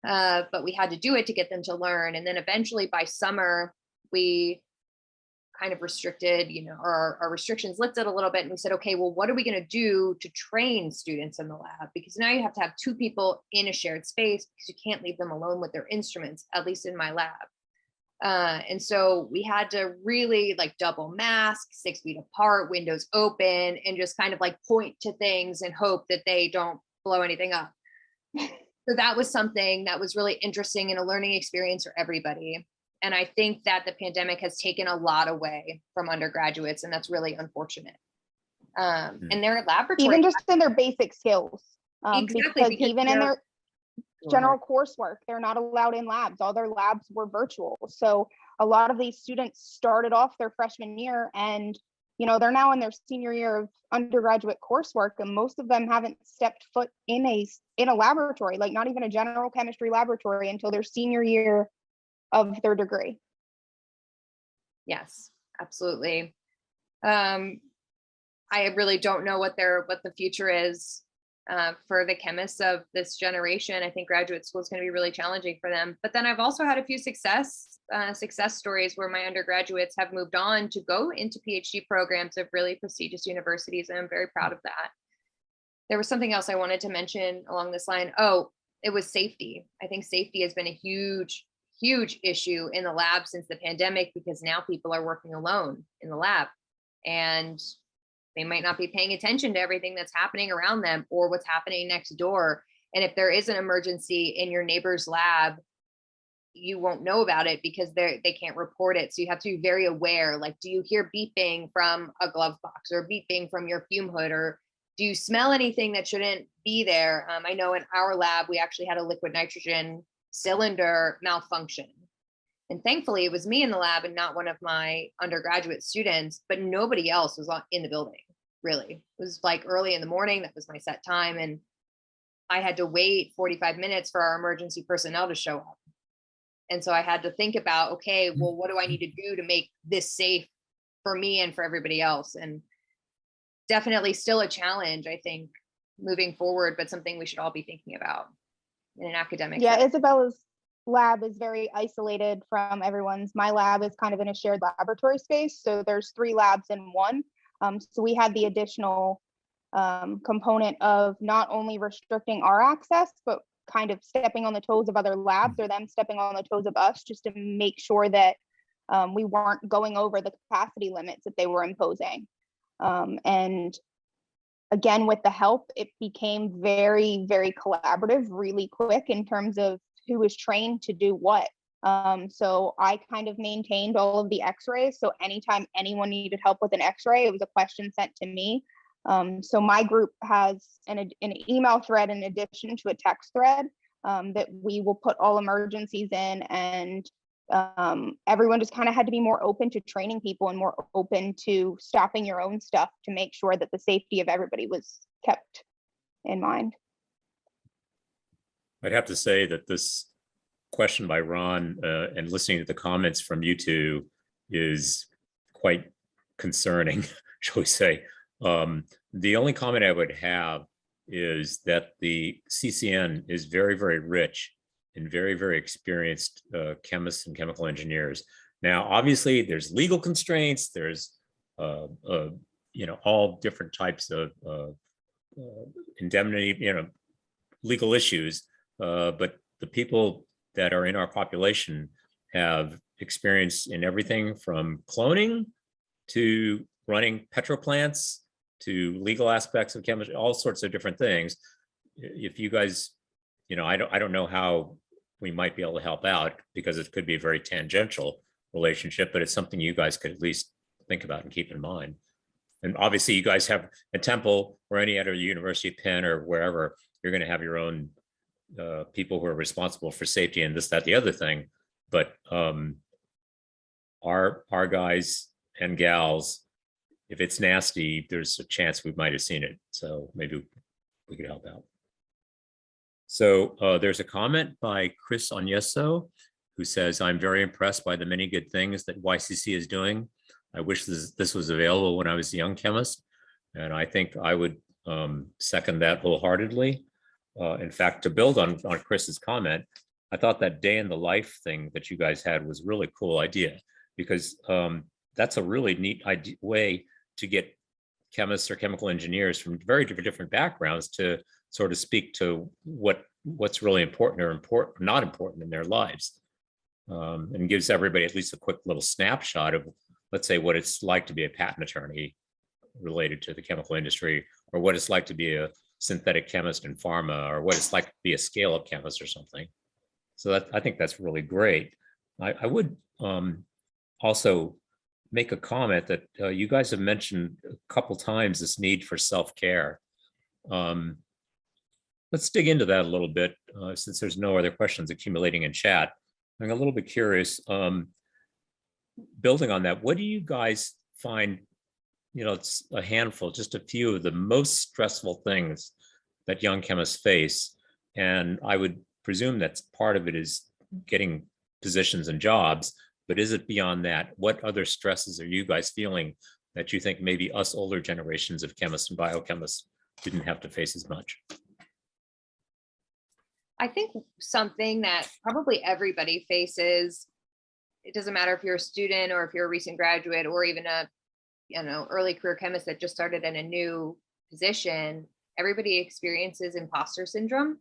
but we had to do it to get them to learn. And then eventually by summer, we kind of restricted, our restrictions lifted a little bit. And we said, okay, well, what are we going to do to train students in the lab? Because now you have to have 2 people in a shared space because you can't leave them alone with their instruments, at least in my lab. And so we had to really double mask, 6 feet apart, windows open, and just kind of point to things and hope that they don't blow anything up. So that was something that was really interesting and a learning experience for everybody. And I think that the pandemic has taken a lot away from undergraduates, and that's really unfortunate. And their laboratory, even just in their basic skills, exactly, because even in their general coursework, they're not allowed in labs. All their labs were virtual. So a lot of these students started off their freshman year and they're now in their senior year of undergraduate coursework, and most of them haven't stepped foot in a laboratory, not even a general chemistry laboratory, until their senior year of their degree. Yes, absolutely. I really don't know what the future is for the chemists of this generation. I think graduate school is going to be really challenging for them. But then I've also had a few success stories where my undergraduates have moved on to go into PhD programs of really prestigious universities, and I'm very proud of that. There was something else I wanted to mention along this line. Oh, it was safety. I think safety has been a huge issue in the lab since the pandemic, because now people are working alone in the lab and they might not be paying attention to everything that's happening around them or what's happening next door. And if there is an emergency in your neighbor's lab, you won't know about it because they can't report it. So you have to be very aware. Like, do you hear beeping from a glove box or beeping from your fume hood, or do you smell anything that shouldn't be there? I know in our lab, we actually had a liquid nitrogen cylinder malfunction. And thankfully it was me in the lab and not one of my undergraduate students, but nobody else was in the building, really. It was like early in the morning, that was my set time. And I had to wait 45 minutes for our emergency personnel to show up. And so I had to think about, okay, well, what do I need to do to make this safe for me and for everybody else? And definitely still a challenge, I think, moving forward, but something we should all be thinking about in an academic Yeah, setting. Isabella's lab is very isolated from everyone's. My lab is kind of in a shared laboratory space, so there's 3 labs in one. So we had the additional component of not only restricting our access, but kind of stepping on the toes of other labs, or them stepping on the toes of us, just to make sure that we weren't going over the capacity limits that they were imposing. And again, with the help, it became very, very collaborative really quick in terms of who was trained to do what. So I kind of maintained all of the x-rays. So anytime anyone needed help with an x-ray, it was a question sent to me. So my group has an email thread in addition to a text thread that we will put all emergencies in, and everyone just kind of had to be more open to training people and more open to stopping your own stuff to make sure that the safety of everybody was kept in mind. I'd have to say that this question by Ron and listening to the comments from you two is quite concerning, shall we say. The only comment I would have is that the CCN is very, very rich and very, very experienced chemists and chemical engineers. Now, obviously, there's legal constraints. There's, all different types of indemnity, legal issues. But the people that are in our population have experience in everything from cloning to running petroplants to legal aspects of chemistry, all sorts of different things. If you guys, I don't know how we might be able to help out, because it could be a very tangential relationship, but it's something you guys could at least think about and keep in mind. And obviously you guys have at Temple or any other university, Penn or wherever, you're going to have your own people who are responsible for safety and this, that, the other thing. But our guys and gals, if it's nasty, there's a chance we might have seen it. So maybe we could help out. So there's a comment by Chris Onyeso, who says, I'm very impressed by the many good things that YCC is doing. I wish this was available when I was a young chemist. And I think I would second that wholeheartedly. In fact, to build on Chris's comment, I thought that day in the life thing that you guys had was a really cool idea, because that's a really neat way to get chemists or chemical engineers from very different backgrounds to sort of speak to what's really important or not important in their lives, and gives everybody at least a quick little snapshot of, let's say, what it's like to be a patent attorney related to the chemical industry, or what it's like to be a synthetic chemist in pharma, or what it's like to be a scale-up chemist or something. So I think that's really great. I would also make a comment that you guys have mentioned a couple times this need for self-care. Let's dig into that a little bit, since there's no other questions accumulating in chat. I'm a little bit curious, building on that, what do you guys find, it's a handful, just a few of the most stressful things that young chemists face? And I would presume that part of it is getting positions and jobs, but is it beyond that? What other stresses are you guys feeling that you think maybe us older generations of chemists and biochemists didn't have to face as much. I think something that probably everybody faces, it doesn't matter if you're a student or if you're a recent graduate or even a, early career chemist that just started in a new position, everybody experiences imposter syndrome,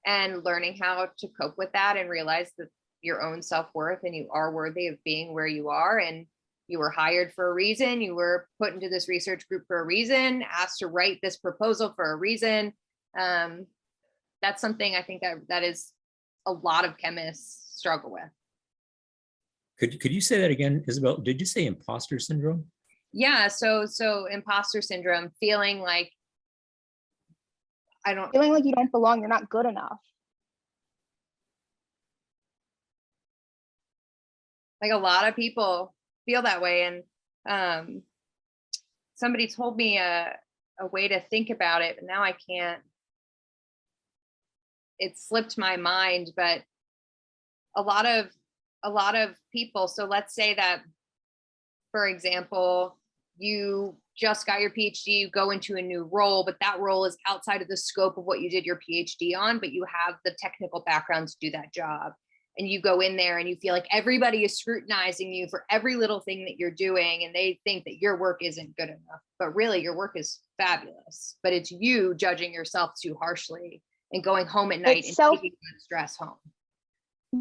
and learning how to cope with that and realize that your own self-worth and you are worthy of being where you are, and you were hired for a reason, you were put into this research group for a reason, asked to write this proposal for a reason. That's something I think that is a lot of chemists struggle with. Could you say that again, Isabel? Did you say imposter syndrome? Yeah, so imposter syndrome, feeling like Feeling like you don't belong, you're not good enough. like a lot of people feel that way. And somebody told me a way to think about it, but now I can't, it slipped my mind, but a lot of people, so let's say that, for example, you just got your PhD, you go into a new role, but that role is outside of the scope of what you did your PhD on, but you have the technical background to do that job. And you go in there and you feel like everybody is scrutinizing you for every little thing that you're doing, and they think that your work isn't good enough, but really your work is fabulous, but it's you judging yourself too harshly and going home at night and taking that stress home.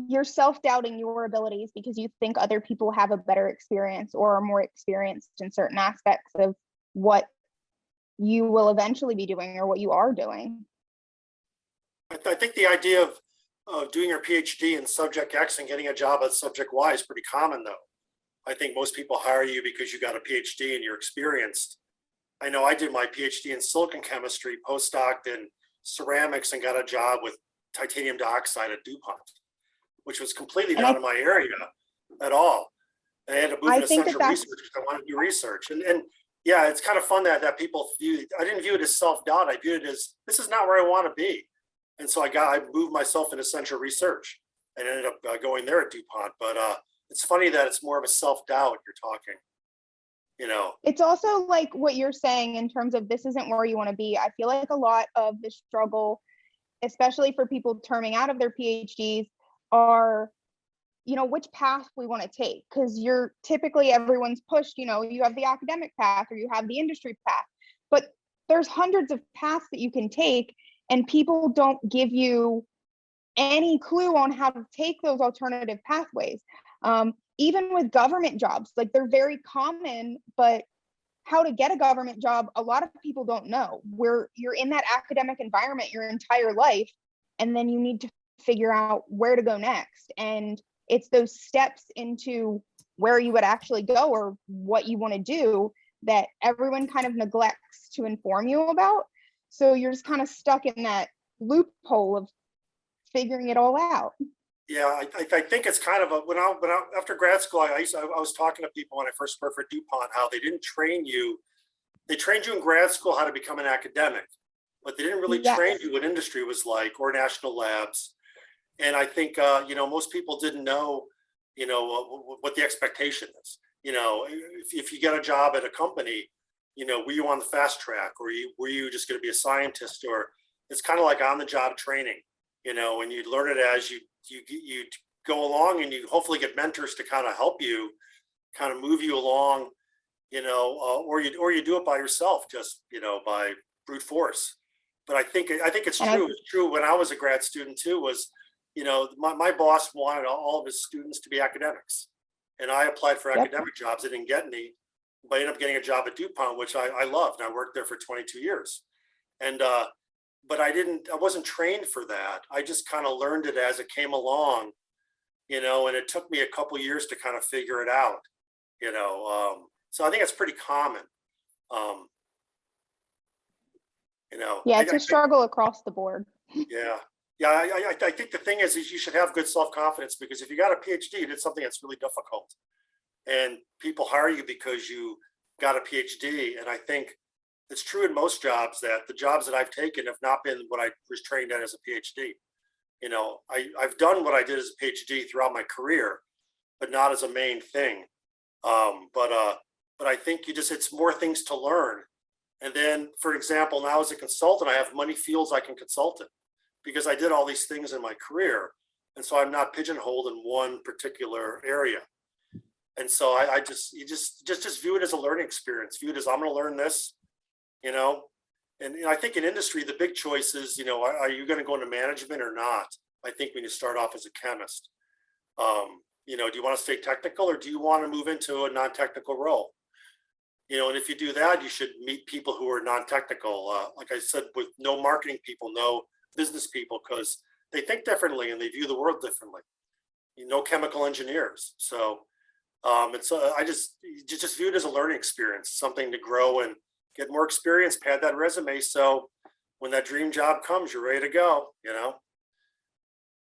You're self-doubting your abilities because you think other people have a better experience or are more experienced in certain aspects of what you will eventually be doing or what you are doing. I think the idea of doing your PhD in subject X and getting a job at subject Y is pretty common, though. I think most people hire you because you got a PhD and you're experienced. I know I did my PhD in silicon chemistry, postdoc in ceramics, and got a job with titanium dioxide at DuPont, which was completely not in my area at all. And I had to move into central research because I wanted to do research. And yeah, it's kind of fun that people view, I didn't view it as self-doubt. I viewed it as, this is not where I want to be. And so I moved myself into central research and ended up going there at DuPont. But it's funny that it's more of a self-doubt you're talking, It's also like what you're saying in terms of this isn't where you want to be. I feel like a lot of the struggle, especially for people terming out of their PhDs, are, which path we want to take. Because you're typically, everyone's pushed, you have the academic path or you have the industry path, but there's hundreds of paths that you can take, and people don't give you any clue on how to take those alternative pathways. Even with government jobs, like they're very common, but how to get a government job, a lot of people don't know. You're in that academic environment your entire life, and then you need to figure out where to go next. And it's those steps into where you would actually go or what you want to do that everyone kind of neglects to inform you about. So you're just kind of stuck in that loophole of figuring it all out. Yeah, I think it's kind of after grad school, I was talking to people when I first worked for DuPont, how they didn't train you. They trained you in grad school how to become an academic, but they didn't really train you what industry was like or national labs. And I think, most people didn't know, what the expectation is. If you get a job at a company, were you on the fast track, or were you just going to be a scientist? Or it's kind of like on the job training, and you learn it as you go along, and you hopefully get mentors to kind of help you, kind of move you along, or you do it by yourself, just, by brute force. But I think it's true. It's true when I was a grad student too, was, my boss wanted all of his students to be academics, and I applied for academic jobs. I didn't get any, but I ended up getting a job at DuPont, which I loved. I worked there for 22 years. And, but I wasn't trained for that. I just kind of learned it as it came along, and it took me a couple of years to kind of figure it out, so I think it's pretty common. Yeah, it's a struggle across the board. Yeah. I think the thing is you should have good self-confidence, because if you got a PhD, you did something that's really difficult, and people hire you because you got a PhD. And I think it's true in most jobs that the jobs that I've taken have not been what I was trained at as a PhD. I've done what I did as a PhD throughout my career, but not as a main thing. But I think it's more things to learn, And then, for example, now as a consultant, I have many fields I can consult in because I did all these things in my career. And so I'm not pigeonholed in one particular area. And so I just view it as a learning experience, view it as I'm going to learn this, you know. And I think in industry, the big choice is, you know, are you going to go into management or not? I think when you start off as a chemist, you know, do you want to stay technical or do you want to move into a non-technical role? You know, and if you do that, you should meet people who are non-technical. Like I said, with no marketing people, no business people, because they think differently and they view the world differently. You know, chemical engineers. So, and so I just view it as a learning experience, something to grow and get more experience, pad that resume. So when that dream job comes, you're ready to go, you know?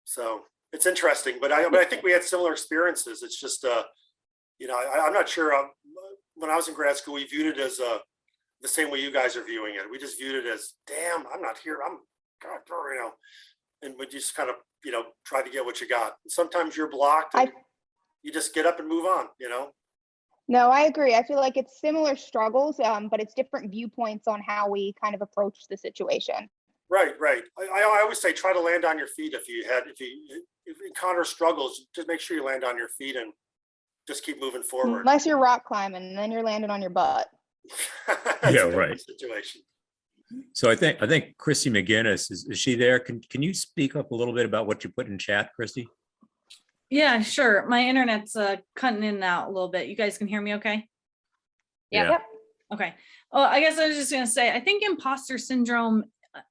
So it's interesting, but I think we had similar experiences. It's just, you know, I'm not sure. When I was in grad school, we viewed it as the same way you guys are viewing it. We just viewed it as, damn, I'm not here. I'm, God, you know, and we just kind of, you know, try to get what you got. And sometimes you're blocked and you just get up and move on, you know? No, I agree. I feel like it's similar struggles, but it's different viewpoints on how we kind of approach the situation. Right. I always say, try to land on your feet. If you encounter struggles, just make sure you land on your feet and just keep moving forward. Unless you're rock climbing, and then you're landing on your butt. Yeah, right. Situation. So I think Christy McGinnis, is she there? Can you speak up a little bit about what you put in chat, Christy? Yeah, sure. My internet's cutting in and out a little bit. You guys can hear me okay? Yeah. Yep. Okay. Well, I guess I was just gonna say, I think imposter syndrome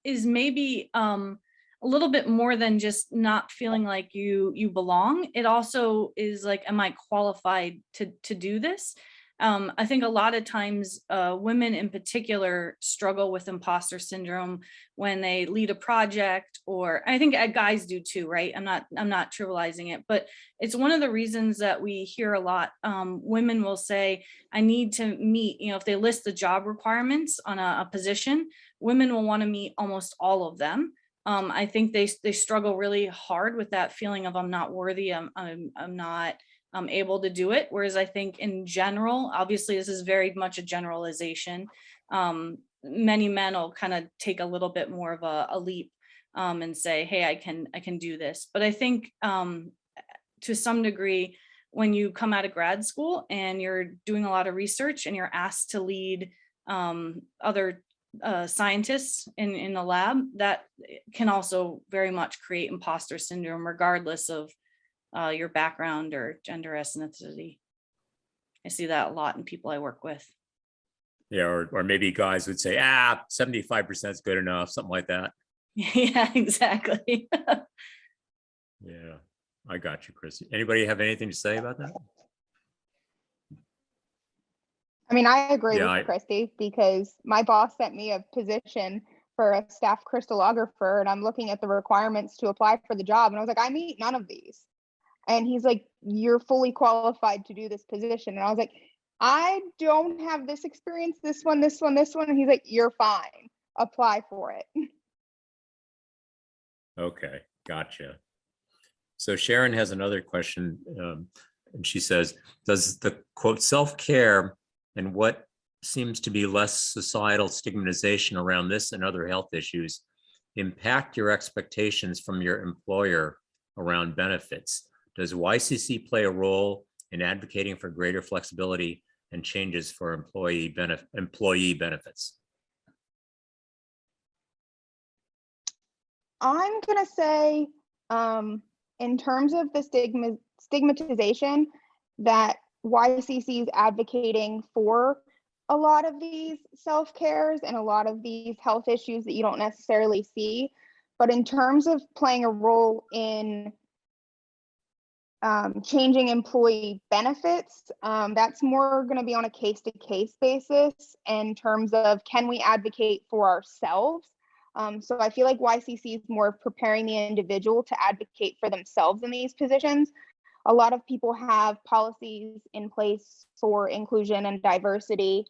is maybe a little bit more than just not feeling like you belong. It also is like, am I qualified to do this? I think a lot of times women in particular struggle with imposter syndrome when they lead a project, or I think guys do too, right? I'm not trivializing it, but it's one of the reasons that we hear a lot. Women will say, I need to meet, you know, if they list the job requirements on a position, women will want to meet almost all of them. I think they struggle really hard with that feeling of I'm not worthy, I'm not able to do it. Whereas I think in general, obviously this is very much a generalization. Many men will kind of take a little bit more of a leap and say, hey, I can do this. But I think to some degree, when you come out of grad school and you're doing a lot of research and you're asked to lead other scientists in the lab, that can also very much create imposter syndrome, regardless of your background or gender, ethnicity. I see that a lot in people I work with. Yeah, or maybe guys would say, 75% is good enough, something like that. Yeah, exactly. Yeah, I got you, Christy. Anybody have anything to say about that? I mean, I agree Yeah, with Christy, because my boss sent me a position for a staff crystallographer, and I'm looking at the requirements to apply for the job, and I was like, I meet none of these. And he's like, you're fully qualified to do this position. And I was like, I don't have this experience, this one. And he's like, you're fine. Apply for it. Okay, gotcha. So Sharon has another question, and she says, does the quote self-care and what seems to be less societal stigmatization around this and other health issues impact your expectations from your employer around benefits? Does YCC play a role in advocating for greater flexibility and changes for employee benefits? I'm going to say, in terms of the stigmatization, that YCC is advocating for a lot of these self-cares and a lot of these health issues that you don't necessarily see. But in terms of playing a role in changing employee benefits, that's more going to be on a case-to-case basis in terms of, can we advocate for ourselves? So I feel like YCC is more preparing the individual to advocate for themselves in these positions. A lot of people have policies in place for inclusion and diversity,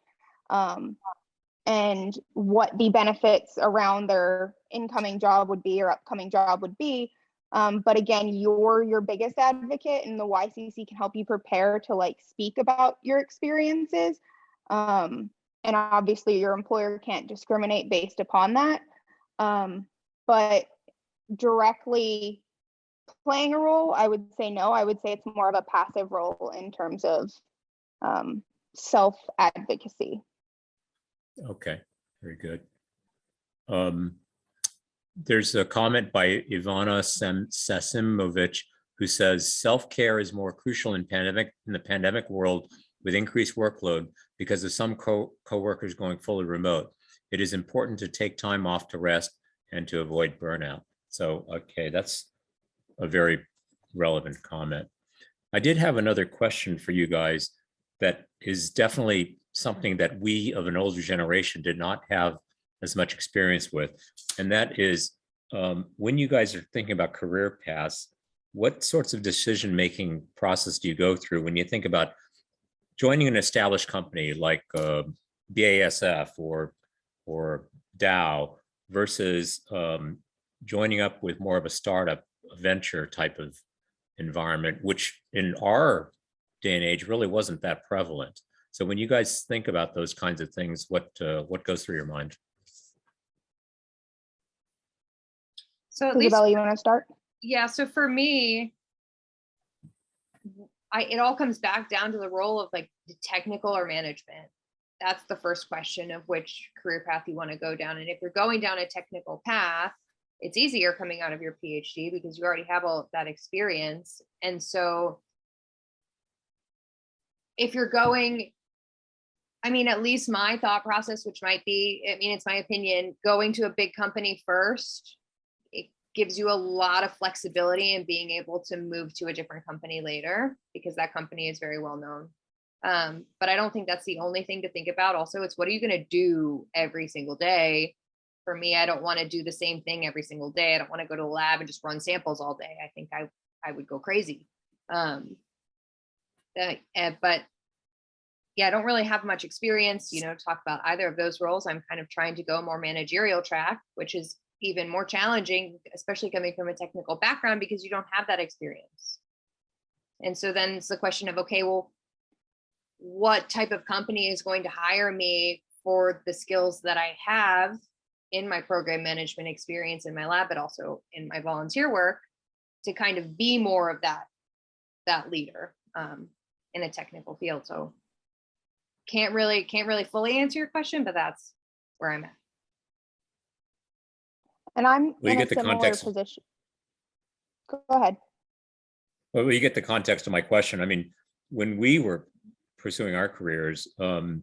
and what the benefits around their incoming job would be or upcoming job would be. But again, you're your biggest advocate, and the YCC can help you prepare to like speak about your experiences. And and obviously your employer can't discriminate based upon that. But directly playing a role, I would say no. I would say it's more of a passive role in terms of self-advocacy. Okay, very good. There's a comment by Ivana Sasimovich who says self-care is more crucial in the pandemic world with increased workload because of some co-workers going fully remote. It is important to take time off to rest and to avoid burnout. So, okay, that's a very relevant comment. I did have another question for you guys that is definitely something that we of an older generation did not have as much experience with. And that is when you guys are thinking about career paths, what sorts of decision-making process do you go through when you think about joining an established company like BASF or Dow versus joining up with more of a startup, a venture type of environment, which in our day and age really wasn't that prevalent. So when you guys think about those kinds of things, what goes through your mind? So at least, Isabella, you want to start? yeah, so for me, it all comes back down to the role of like the technical or management. That's the first question of which career path you want to go down. And if you're going down a technical path, it's easier coming out of your PhD because you already have all of that experience. And so if you're going, I mean, at least my thought process, which might be, I mean, it's my opinion, going to a big company first, it gives you a lot of flexibility in being able to move to a different company later because that company is very well known. But I don't think that's the only thing to think about. Also, it's what are you going to do every single day? For me, I don't want to do the same thing every single day. I don't want to go to the lab and just run samples all day. I think I would go crazy. But yeah, I don't really have much experience, to talk about either of those roles. I'm kind of trying to go more managerial track, which is even more challenging, especially coming from a technical background because you don't have that experience. And so then it's the question of, okay, well, what type of company is going to hire me for the skills that I have in my program management experience in my lab, but also in my volunteer work to kind of be more of that leader in a technical field. So can't really fully answer your question, but that's where I'm at. And I'm Well, you in a get the similar context. position. Go ahead. Well, you get the context of my question. I mean, when we were pursuing our careers, the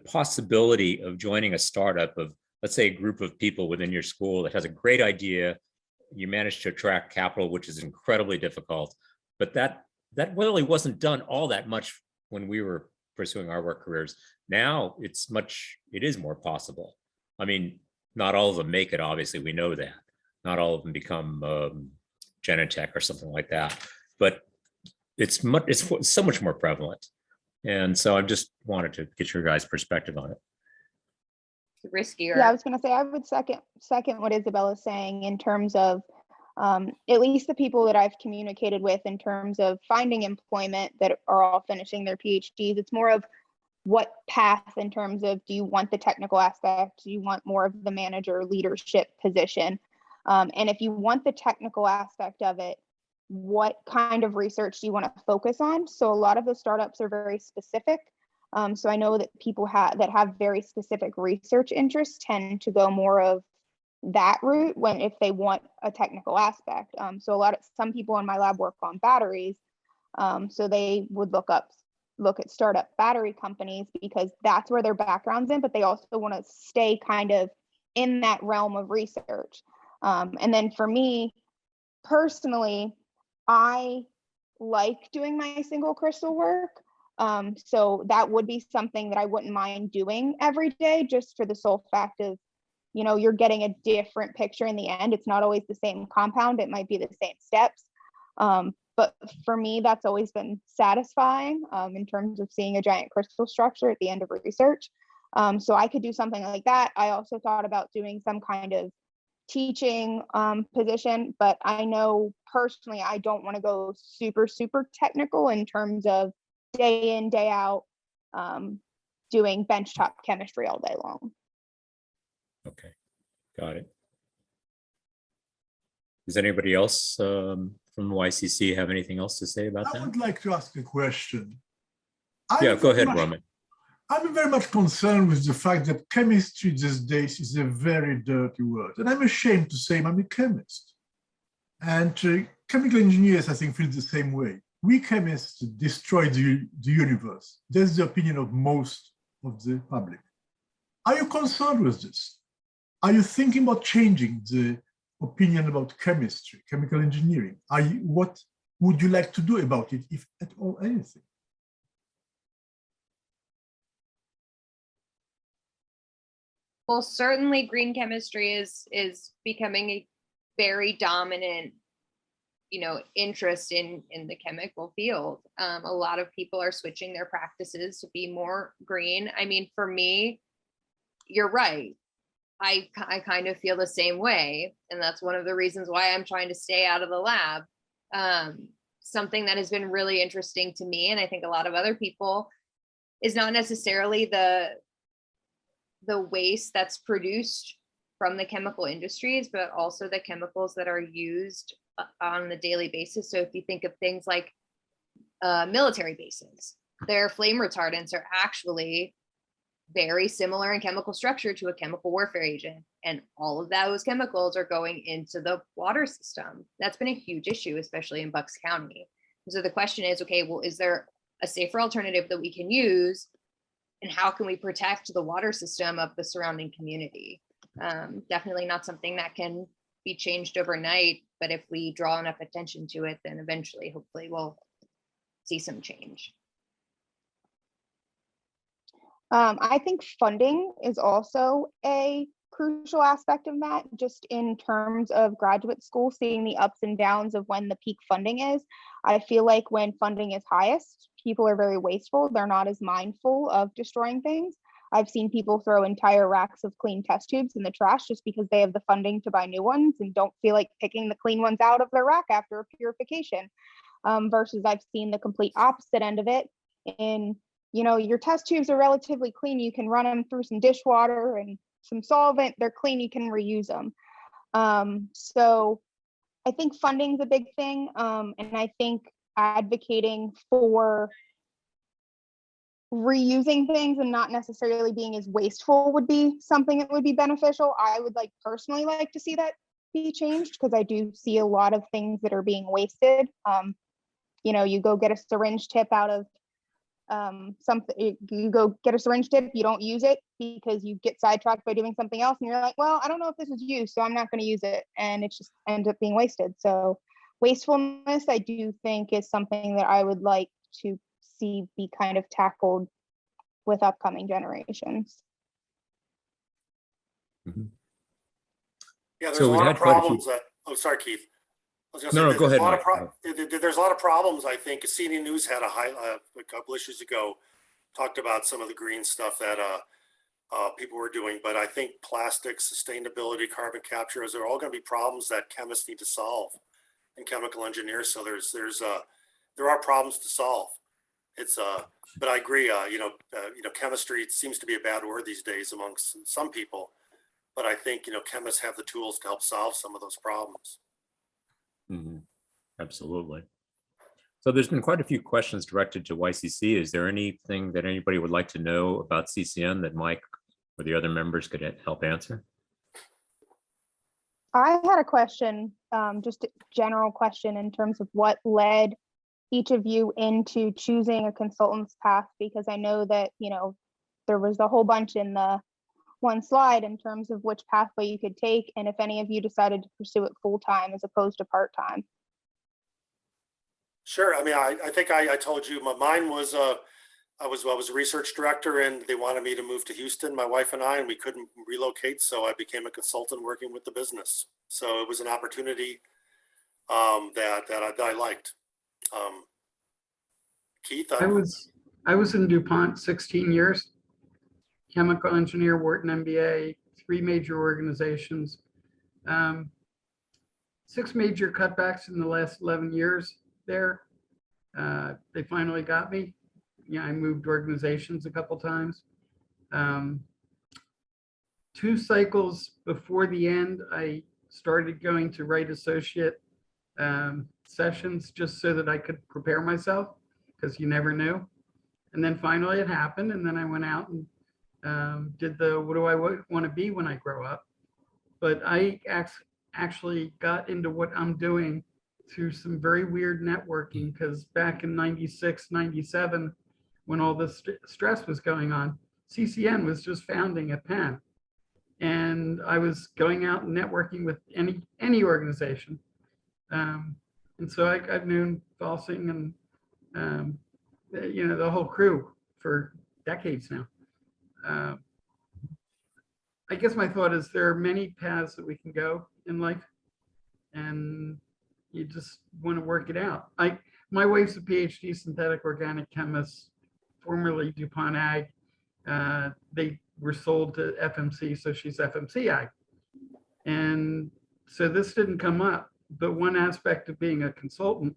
possibility of joining a startup of, let's say, a group of people within your school that has a great idea, you manage to attract capital, which is incredibly difficult, but that really wasn't done all that much when we were pursuing our work careers. Now it is more possible. I mean, not all of them make it, obviously, we know that. Not all of them become Genentech or something like that, but it's so much more prevalent. And so I just wanted to get your guys' perspective on it. Riskier. Yeah, I was going to say, I would second what Isabella's saying in terms of at least the people that I've communicated with in terms of finding employment that are all finishing their PhDs. It's more of what path in terms of, do you want the technical aspect? Do you want more of the manager leadership position? And if you want the technical aspect of it, what kind of research do you want to focus on? So a lot of the startups are very specific. So I know that people that have very specific research interests tend to go more of that route if they want a technical aspect. So some people in my lab work on batteries. So they would look at startup battery companies because that's where their background's in, but they also want to stay kind of in that realm of research. And then for me personally, I like doing my single crystal work. So that would be something that I wouldn't mind doing every day, just for the sole fact of, you're getting a different picture in the end. It's not always the same compound. It might be the same steps. But for me, that's always been satisfying in terms of seeing a giant crystal structure at the end of research. So I could do something like that. I also thought about doing some kind of teaching position, but I know personally I don't want to go super technical in terms of day in, day out doing benchtop chemistry all day long. Okay, got it. Does anybody else from YCC have anything else to say about I that? would like to ask a question. Yeah, go ahead, much, Roman. I'm very much concerned with the fact that chemistry these days is a very dirty word. And I'm ashamed to say I'm a chemist. And chemical engineers, I think, feel the same way. We chemists destroy the universe. That's the opinion of most of the public. Are you concerned with this? Are you thinking about changing the opinion about chemistry, chemical engineering? What would you like to do about it, if at all anything? Well, certainly green chemistry is becoming a very dominant, interest in the chemical field. A lot of people are switching their practices to be more green. I mean, for me, you're right. I kind of feel the same way. And that's one of the reasons why I'm trying to stay out of the lab. Something that has been really interesting to me, and I think a lot of other people, is not necessarily the waste that's produced from the chemical industries, but also the chemicals that are used on a daily basis. So if you think of things like military bases, their flame retardants are actually very similar in chemical structure to a chemical warfare agent. And all of those chemicals are going into the water system. That's been a huge issue, especially in Bucks County. So the question is, okay, well, is there a safer alternative that we can use? And how can we protect the water system of the surrounding community? Definitely not something that can be changed overnight, but if we draw enough attention to it, then eventually, hopefully, we'll see some change. I think funding is also a crucial aspect of that, just in terms of graduate school, seeing the ups and downs of when the peak funding is. I feel like when funding is highest, people are very wasteful. They're not as mindful of destroying things. I've seen people throw entire racks of clean test tubes in the trash just because they have the funding to buy new ones and don't feel like picking the clean ones out of their rack after a purification. Versus I've seen the complete opposite end of it. In, your test tubes are relatively clean. You can run them through some dishwater and some solvent. They're clean. You can reuse them. So I think funding is a big thing. And I think advocating for reusing things and not necessarily being as wasteful would be something that would be beneficial. I would personally like to see that be changed, because I do see a lot of things that are being wasted. You go get a syringe tip out of something, you go get a syringe tip, you don't use it because you get sidetracked by doing something else, and you're like, well, I don't know if this is used, so I'm not going to use it, and it just ends up being wasted. So wastefulness, I do think, is something that I would like to see be kind of tackled with upcoming generations. Mm-hmm. Yeah, there's So a we lot had of quite a few- problems that, oh, sorry, Keith. I was gonna No, say, no, go there's a ahead, lot of Mike. there's a lot of problems, I think. CNN News had a couple issues ago, talked about some of the green stuff that people were doing, but I think plastics, sustainability, carbon capture, are all going to be problems that chemists need to solve, and chemical engineers. So there are problems to solve. It's but I agree. Chemistry seems to be a bad word these days amongst some people, but I think chemists have the tools to help solve some of those problems. Mm-hmm. Absolutely. So there's been quite a few questions directed to YCC. Is there anything that anybody would like to know about CCN that Mike or the other members could help answer? I had a question, just a general question in terms of what led each of you into choosing a consultant's path, because I know that, there was a whole bunch in the one slide in terms of which pathway you could take, and if any of you decided to pursue it full-time as opposed to part-time. Sure. I mean, I think I told you mine was I was a research director, and they wanted me to move to Houston, my wife and I, and we couldn't relocate, so I became a consultant working with the business. So it was an opportunity that I liked. Keith, I was in DuPont 16 years, chemical engineer, Wharton MBA, 3 major organizations, 6 major cutbacks in the last 11 years there. They finally got me. Yeah, I moved organizations a couple times. 2 cycles before the end, I started going to write associate sessions just so that I could prepare myself, because you never knew. And then finally it happened. And then I went out and did the, what do I want to be when I grow up? But I actually got into what I'm doing through some very weird networking, because back in 96, 97, when all this stress was going on, CCN was just founding at Penn. And I was going out and networking with any organization. And so I've known Valsing and, you know, the whole crew for decades now. I guess my thought is there are many paths that we can go in life, and you just want to work it out. My wife's a PhD synthetic organic chemist, formerly DuPont Ag. They were sold to FMC, so she's FMC Ag. And so this didn't come up, but one aspect of being a consultant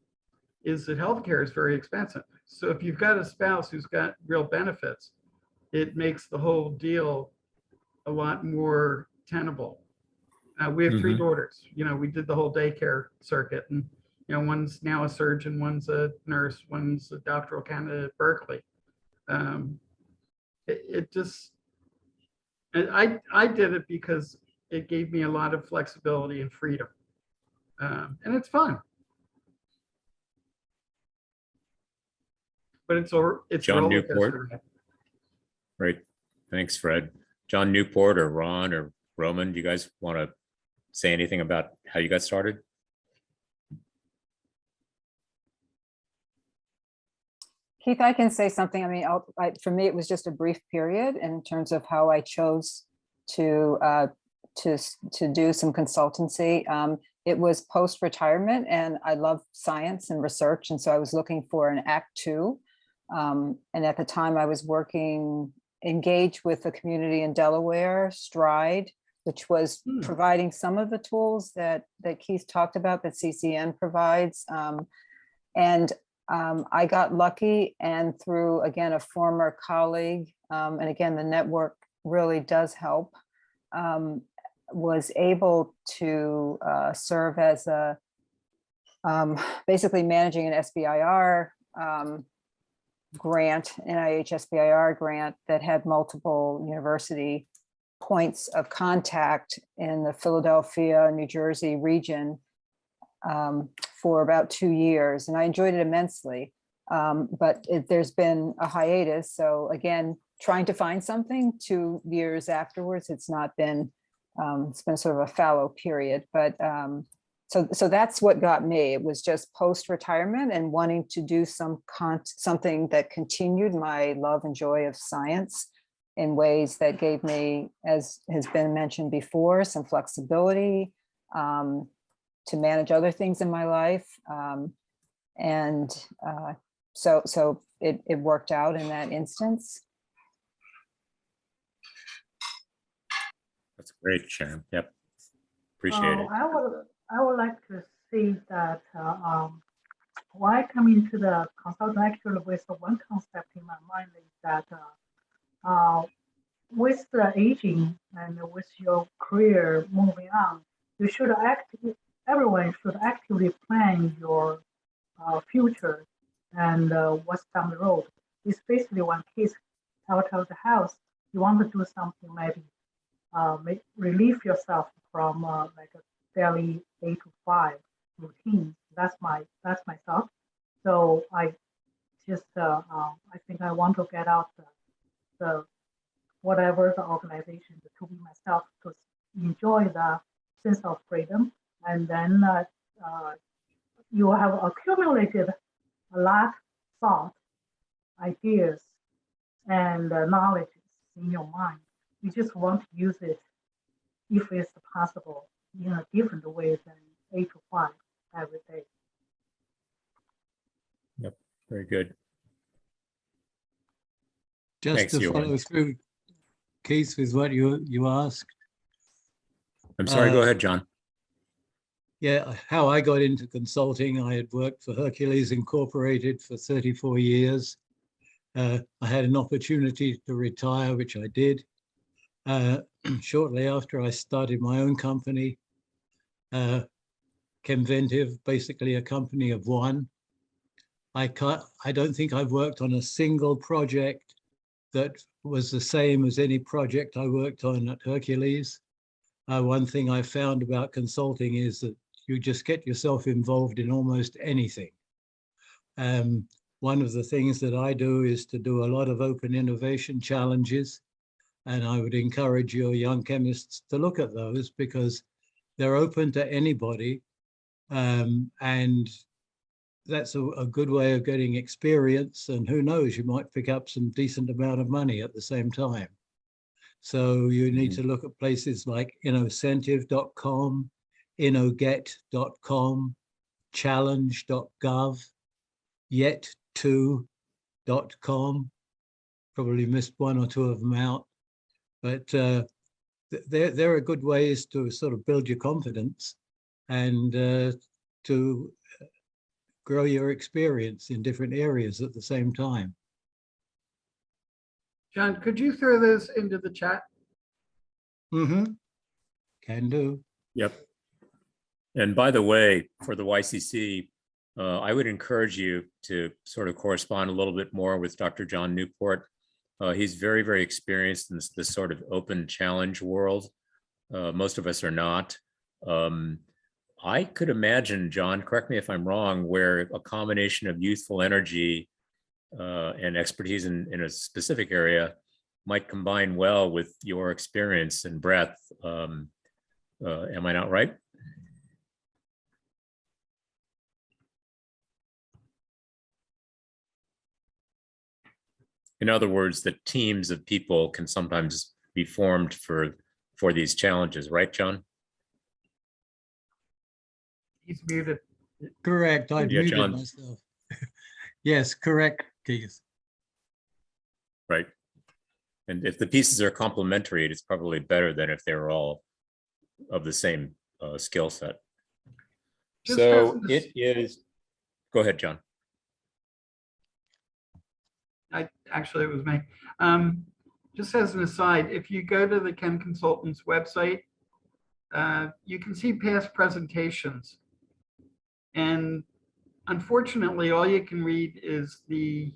is that healthcare is very expensive. So if you've got a spouse who's got real benefits, it makes the whole deal a lot more tenable. We have 3 daughters. You know, we did the whole daycare circuit, and you know, one's now a surgeon, one's a nurse, one's a doctoral candidate at Berkeley. It just, I did it because it gave me a lot of flexibility and freedom, and it's fun. But it's John roller Newport. coaster. Great. Thanks, Fred. John Newport or Ron or Roman, do you guys want to say anything about how you got started? Keith, I can say something. I mean, for me, it was just a brief period in terms of how I chose to do some consultancy. It was post-retirement, and I love science and research, and so I was looking for an Act 2. And at the time, I was engaged with a community in Delaware, Stride, which was providing some of the tools that Keith talked about that CCN provides. I got lucky, and through, again, a former colleague, and again, the network really does help, was able to serve as a basically managing an SBIR grant, NIH SBIR grant that had multiple university points of contact in the Philadelphia, New Jersey region for about 2 years. And I enjoyed it immensely, but there's been a hiatus. So again, trying to find something 2 years afterwards, it's not been, it's been sort of a fallow period, but so that's what got me. It was just post-retirement and wanting to do something that continued my love and joy of science in ways that gave me, as has been mentioned before, some flexibility to manage other things in my life. So it worked out in that instance. That's great, Sharon. Yep. Appreciate it. I would like to see that why come into the consultant actually with one concept in my mind is that with the aging and with your career moving on, you should everyone should actively plan your future and what's down the road. Especially when kids out of the house, you want to do something maybe relieve yourself from like a daily 8 to 5 routine. That's my thought. So I just I think I want to get out the whatever the organization to be myself, to enjoy the sense of freedom, and then you have accumulated a lot thought, ideas, and knowledge in your mind. You just want to use it if it's possible in a different way than 8 to 5 every day. Yep, very good. Just Thanks, to Johan. follow through, Keith, with what you asked. I'm sorry, go ahead, John. Yeah, how I got into consulting, I had worked for Hercules Incorporated for 34 years. I had an opportunity to retire, which I did. Shortly after I started my own company, Chemventive, basically a company of one. I don't think I've worked on a single project that was the same as any project I worked on at Hercules. One thing I found about consulting is that you just get yourself involved in almost anything. One of the things that I do is to do a lot of open innovation challenges, and I would encourage your young chemists to look at those because they're open to anybody, and that's a good way of getting experience, and who knows, you might pick up some decent amount of money at the same time. So you need to look at places like innocentive.com, innoget.com, challenge.gov, yet2.com. Probably missed one or two of them out, but there are good ways to sort of build your confidence and to grow your experience in different areas at the same time. John, could you throw those into the chat? Can do. Yep. And by the way, for the YCC, I would encourage you to sort of correspond a little bit more with Dr. John Newport. He's very, very experienced in this sort of open challenge world. Most of us are not. I could imagine, John, correct me if I'm wrong, where a combination of youthful energy and expertise in a specific area might combine well with your experience and breadth. Am I not right? In other words, the teams of people can sometimes be formed for these challenges, right, John? He's muted. Correct. I Yeah, muted John. myself. Yes, correct, Keith. Right. And if the pieces are complementary, it's probably better than if they're all of the same skill set. Just So as- it is, go ahead, John. Actually, it was me. Just as an aside, if you go to the Chem Consultants website, you can see past presentations. And unfortunately, all you can read is the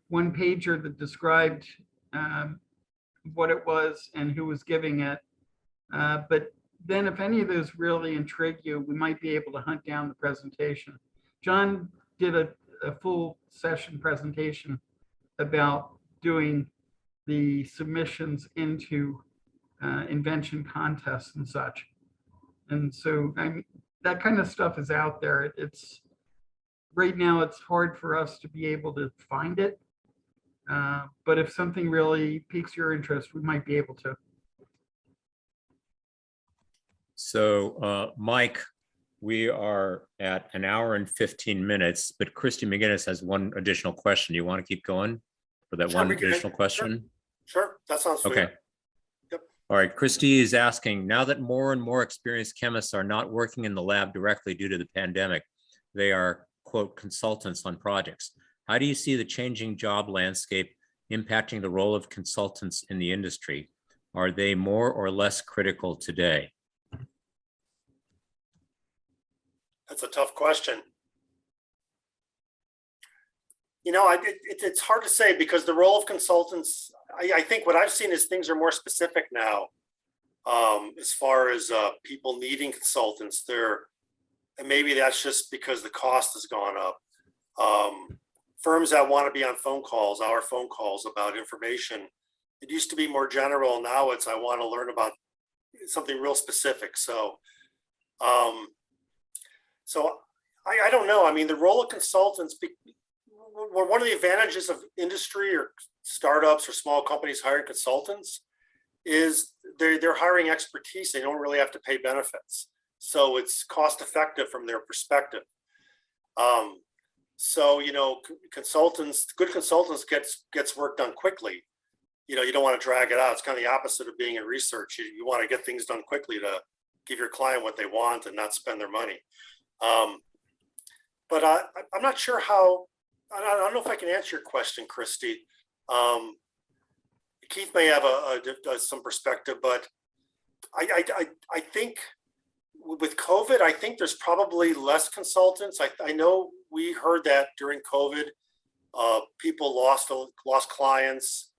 one pager that described what it was and who was giving it. But then if any of those really intrigue you, we might be able to hunt down the presentation. John did a full session presentation about doing the submissions into invention contests and such. And so that kind of stuff is out there. It's right now it's hard for us to be able to find it. But if something really piques your interest, we might be able to. So Mike, we are at 1 hour and 15 minutes, but Christy McGinnis has one additional question. You want to keep going for that Sure, one we can. additional question? Sure, that sounds sweet. Okay. Yep. All right, Christy is asking, now that more and more experienced chemists are not working in the lab directly due to the pandemic, they are, quote, consultants on projects. How do you see the changing job landscape impacting the role of consultants in the industry? Are they more or less critical today? That's a tough question. You know, it's hard to say because the role of consultants, I think what I've seen is things are more specific now as far as people needing consultants there. And maybe that's just because the cost has gone up. Firms that want to be on phone calls, our phone calls about information, it used to be more general. Now it's, I want to learn about something real specific. So, I don't know. I mean, the role of consultants, one of the advantages of industry or startups or small companies hiring consultants is they're hiring expertise. They don't really have to pay benefits. So it's cost effective from their perspective. So, you know, good consultants gets work done quickly. You know, you don't want to drag it out. It's kind of the opposite of being in research. You want to get things done quickly to give your client what they want and not spend their money. But I'm not sure how, I don't know if I can answer your question, Christy. Keith may have some perspective, but I think with COVID, I think there's probably less consultants. I know we heard that during COVID, people lost clients.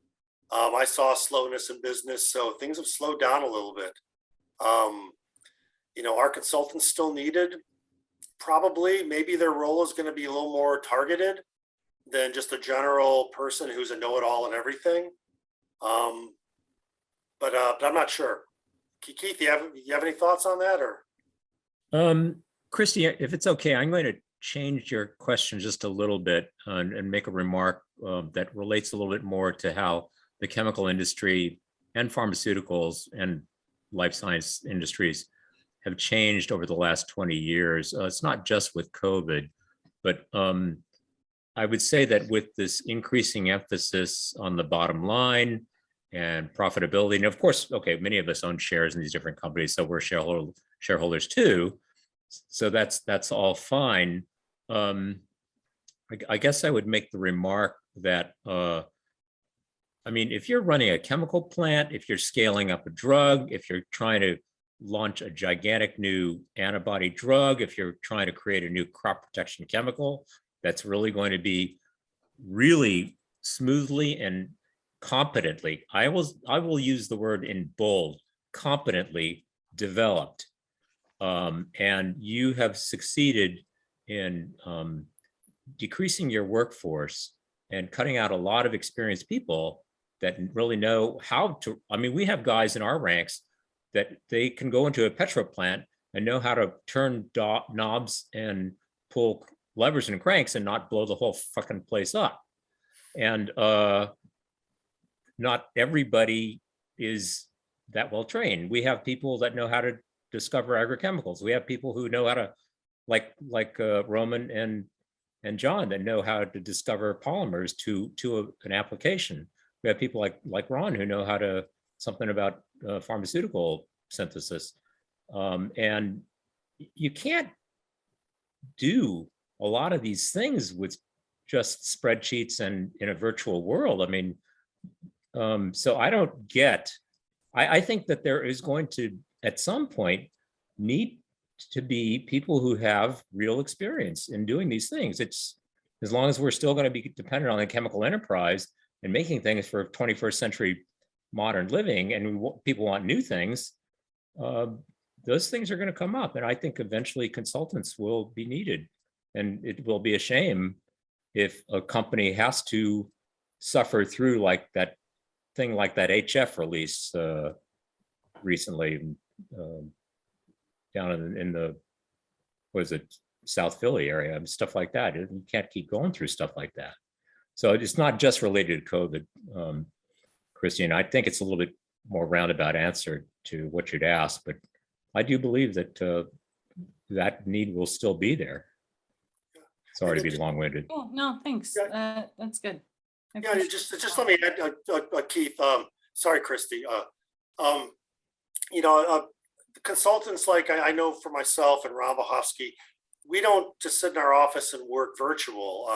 I saw slowness in business, so things have slowed down a little bit. Are consultants still needed? Probably. Maybe their role is going to be a little more targeted than just a general person who's a know-it-all and everything. But I'm not sure. Keith, you have any thoughts on that, or? Christy, if it's okay, I'm going to change your question just a little bit and make a remark that relates a little bit more to how the chemical industry and pharmaceuticals and life science industries have changed over the last 20 years. It's not just with COVID, but I would say that with this increasing emphasis on the bottom line and profitability, and of course, okay, many of us own shares in these different companies, so we're shareholders too. So that's all fine. I guess I would make the remark that, if you're running a chemical plant, if you're scaling up a drug, if you're trying to launch a gigantic new antibody drug, if you're trying to create a new crop protection chemical that's really going to be really smoothly and competently, I will use the word in bold, competently developed. And you have succeeded in decreasing your workforce and cutting out a lot of experienced people that really know how to. We have guys in our ranks that they can go into a petro plant and know how to turn knobs and pull levers and cranks and not blow the whole fucking place up. And not everybody is that well trained. We have people that know how to discover agrochemicals. We have people who know how to, like Roman and John, that know how to discover polymers to an application. We have people like Ron who know how to something about pharmaceutical synthesis. And you can't do a lot of these things with just spreadsheets and in a virtual world. So I think that there is going to, at some point, need to be people who have real experience in doing these things. It's as long as we're still going to be dependent on the chemical enterprise and making things for 21st century modern living, and people want new things, those things are going to come up. And I think eventually consultants will be needed. And it will be a shame if a company has to suffer through like that HF release recently down in the, South Philly area and stuff like that. You can't keep going through stuff like that. So it's not just related to COVID, Christine. I think it's a little bit more roundabout answer to what you'd asked, but I do believe that that need will still be there. Sorry to be long-winded. Oh, no, thanks. That's good. Yeah, just let me add, Keith. Sorry, Christy. Consultants, like I know for myself and Ron Wachowski, we don't just sit in our office and work virtual.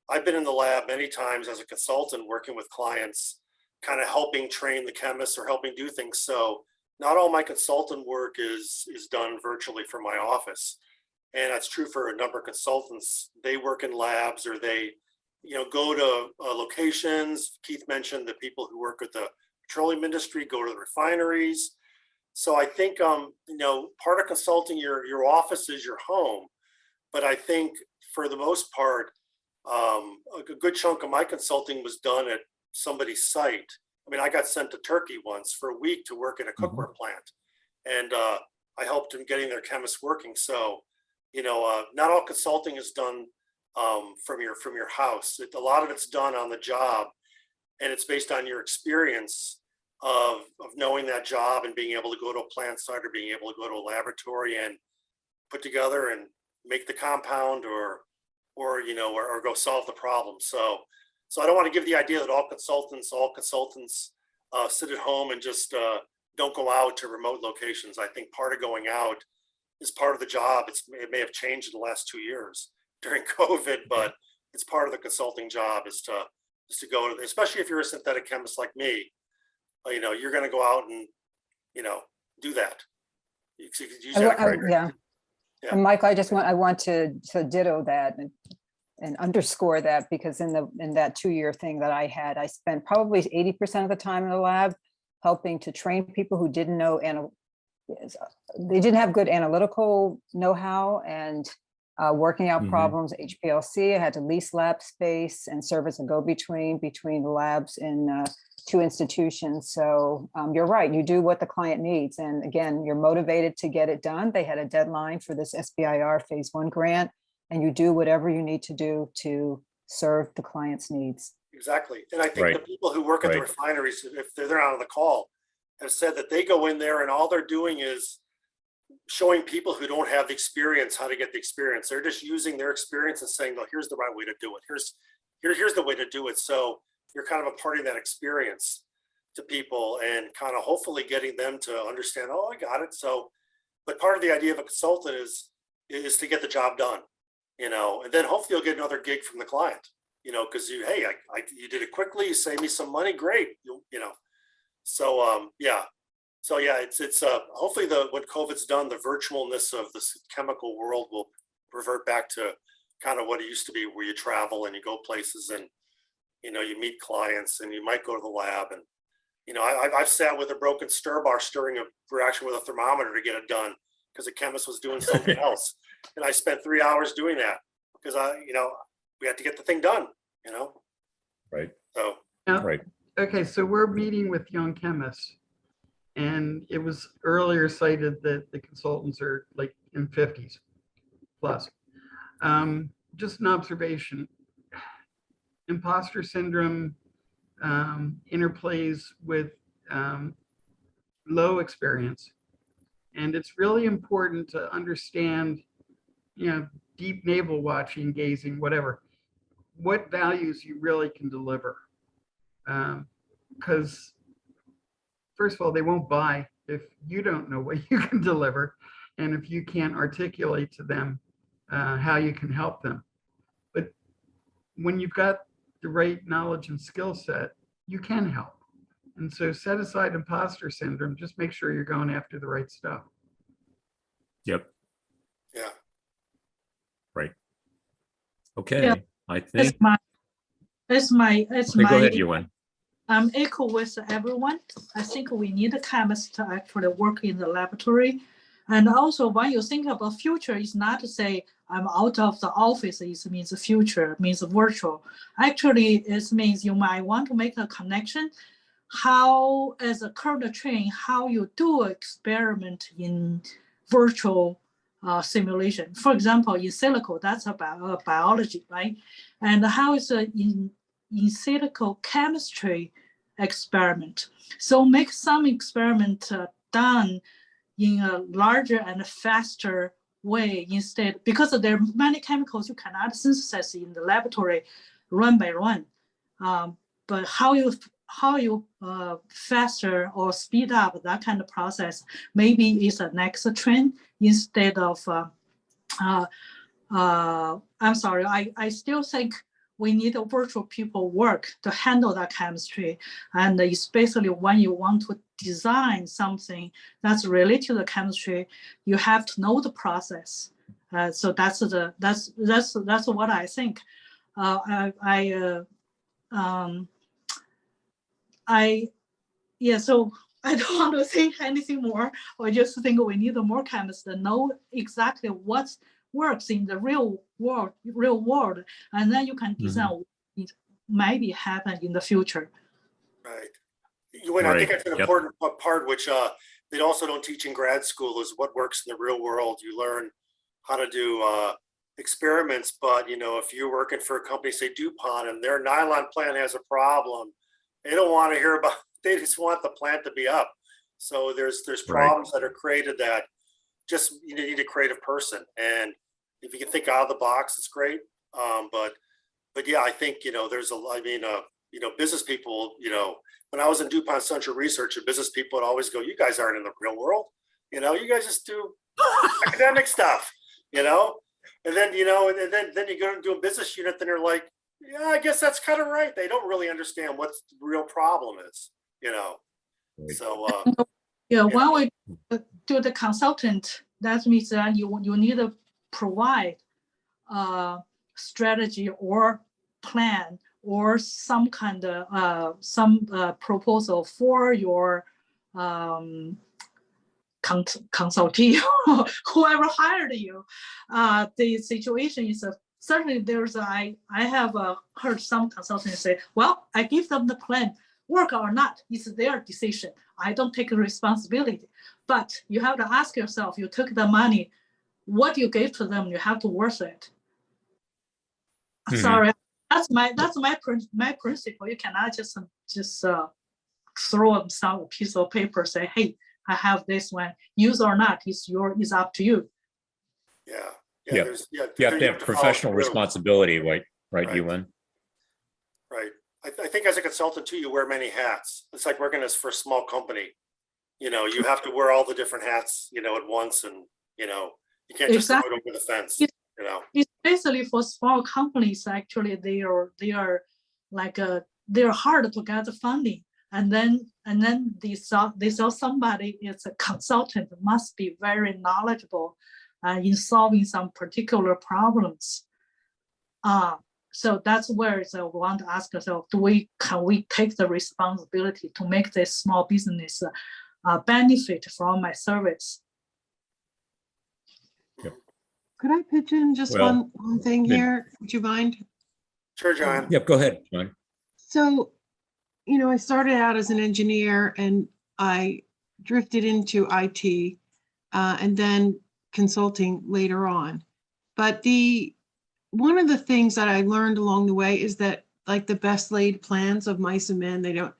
I've been in the lab many times as a consultant working with clients, kind of helping train the chemists or helping do things. So not all my consultant work is done virtually from my office. And that's true for a number of consultants. They work in labs or they, go to locations. Keith mentioned the people who work with the petroleum industry, go to the refineries. So I think, part of consulting, your office is your home. But I think for the most part, a good chunk of my consulting was done at somebody's site. I got sent to Turkey once for a week to work at a cookware plant. And I helped in getting their chemists working. So, not all consulting is done from your house. A lot of it's done on the job, and it's based on your experience of knowing that job and being able to go to a plant site or being able to go to a laboratory and put together and make the compound or go solve the problem. So I don't want to give the idea that all consultants sit at home and just don't go out to remote locations. I think part of going out is part of the job. It may have changed in the last 2 years during COVID, but it's part of the consulting job is to is to go, especially if you're a synthetic chemist like me, you're going to go out and, do that. You could use that. Yeah. Yeah. And Michael, I want to ditto that and underscore that, because in that 2-year thing that I had, I spent probably 80% of the time in the lab helping to train people who didn't know, they didn't have good analytical know-how and working out problems, HPLC. I had to lease lab space and serve as a go-between between the labs in 2 institutions. So you're right, you do what the client needs. And again, you're motivated to get it done. They had a deadline for this SBIR phase 1 grant, and you do whatever you need to do to serve the client's needs. Exactly. And I think the people who work at the refineries, if they're out on the call, have said that they go in there and all they're doing is showing people who don't have the experience how to get the experience. They're just using their experience and saying, no, here's the right way to do it. Here's the way to do it. So you're kind of imparting that experience to people and kind of hopefully getting them to understand, oh, I got it. So, but part of the idea of a consultant is to get the job done, and then hopefully you'll get another gig from the client, because you did it quickly, you saved me some money, great, So it's hopefully when COVID's done, the virtualness of this chemical world will revert back to kind of what it used to be, where you travel and you go places and you meet clients and you might go to the lab. And I've sat with a broken stir bar stirring a reaction with a thermometer to get it done because a chemist was doing something else, and I spent 3 hours doing that because we had to get the thing done. Right. So right. Okay, so we're meeting with young chemists, and it was earlier cited that the consultants are like in 50s plus. Just an observation. Imposter syndrome interplays with low experience, and it's really important to understand, deep navel watching, gazing, whatever, what values you really can deliver. Because first of all, they won't buy if you don't know what you can deliver, and if you can't articulate to them how you can help them. But when you've got the right knowledge and skill set, you can help. And so set aside imposter syndrome, just make sure you're going after the right stuff. Yep. Yeah. Right. Okay. Yeah. I think. It's my Go ahead, Yuan. I'm equal with everyone. I think we need a chemist to actually work in the laboratory. And also when you think about future, it's not to say I'm out of the office, it means the future, means virtual. Actually, it means you might want to make a connection. How, as a current training, how you do experiment in virtual simulation. For example, in silico, that's about biology, right? And how is in silico chemistry experiment. So make some experiment done in a larger and faster way instead, because there are many chemicals you cannot synthesize in the laboratory run by run. But how you faster or speed up that kind of process, maybe is a next trend instead of, I'm sorry, I still think we need a virtual people work to handle that chemistry. And especially when you want to design something that's related to the chemistry, you have to know the process. So that's what I think. So I don't want to say anything more. I just think we need more chemists to know exactly what works in the real world, and then you can design it maybe happen in the future. Right. I think that's an important part, which they also don't teach in grad school, is what works in the real world. You learn how to do experiments, but if you're working for a company, say DuPont, and their nylon plant has a problem, they don't want to hear about. They just want the plant to be up. So there's problems that are created that just you need a creative person, and if you can think out of the box, it's great. But yeah, I think business people. When I was in DuPont Central Research, business people would always go, "You guys aren't in the real world. You guys just do academic stuff." And then then you go and do a business unit, then they're like, Yeah, I guess that's kind of right. They don't really understand what the real problem is, Right. So, Yeah, Yeah. when we do the consultant, that means that you need to provide a strategy or plan or some kind of proposal for your consultee, whoever hired you. The situation is certainly I have heard some consultants say, well, I give them the plan, work or not, it's their decision. I don't take responsibility. But you have to ask yourself, you took the money, what you gave to them, you have to worth it. Mhm. Sorry, that's my principle. You cannot just throw them some piece of paper, say, hey, I have this one, use or not, it's up to you. yeah. Yeah. You have to have professional responsibility, right, Right. Yuan? Right. I think as a consultant too, you wear many hats. It's like working for a small company. You have to wear all the different hats, at once, and you can't just throw it over the fence. Especially for small companies, actually, they are like they're hard to get the funding, and then they saw somebody is a consultant, must be very knowledgeable in solving some particular problems. So that's where we want to ask ourselves: can we take the responsibility to make this small business benefit from my service? Could I pitch in just Well, one thing here? Would you mind? Sure, John. Yep, go ahead, John. So, I started out as an engineer and I drifted into IT and then consulting later on. But one of the things that I learned along the way is that like the best laid plans of mice and men, they don't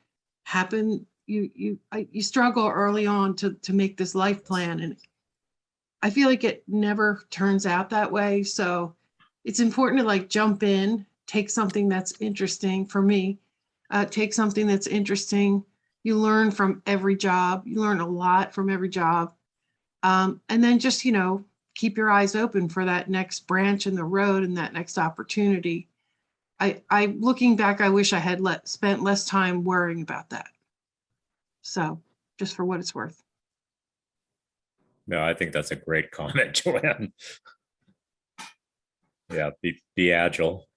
happen. You struggle early on to make this life plan, and I feel like it never turns out that way. So it's important to like jump in, take something that's interesting for me, take something that's interesting. You learn from every job. You learn a lot from every job. And then just, keep your eyes open for that next branch in the road and that next opportunity. I looking back, I wish I had spent less time worrying about that. So just for what it's worth. No, I think that's a great comment, Joanne. Yeah, be agile.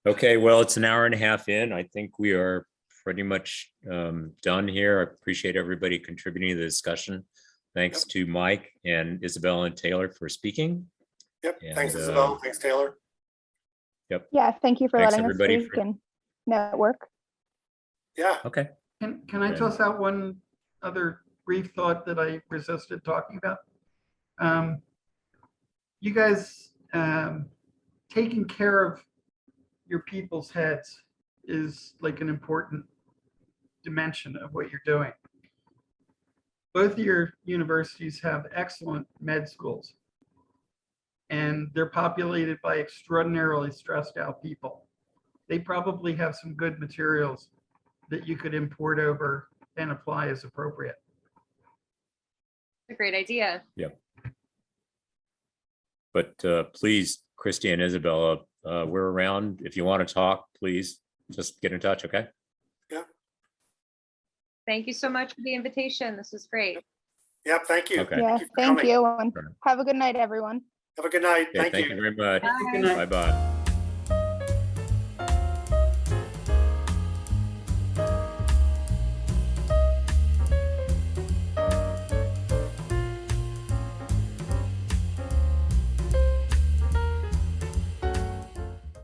Okay, well, it's an hour and a half in. I think we are pretty much done here. I appreciate everybody contributing to the discussion. Thanks to Mike and Isabella and Taylor for speaking. Yep. And, Thanks, Isabel. Thanks, Taylor. Yep. Yeah, thank you for Thanks, letting us everybody, speak and network. Yeah. Okay. Can I toss out one other brief thought that I resisted talking about? You guys taking care of your people's heads is like an important dimension of what you're doing. Both of your universities have excellent med schools, and they're populated by extraordinarily stressed out people. They probably have some good materials that you could import over and apply as appropriate. A great idea. Yep. But please, Christy and Isabella, we're around. If you want to talk, please just get in touch, okay? Thank you so much for the invitation. This was great. Yep. Thank you. Okay. Yeah, for thank coming. you. And have a good night, everyone. Have a good night. Okay, thank you very much. Good night. Bye-bye.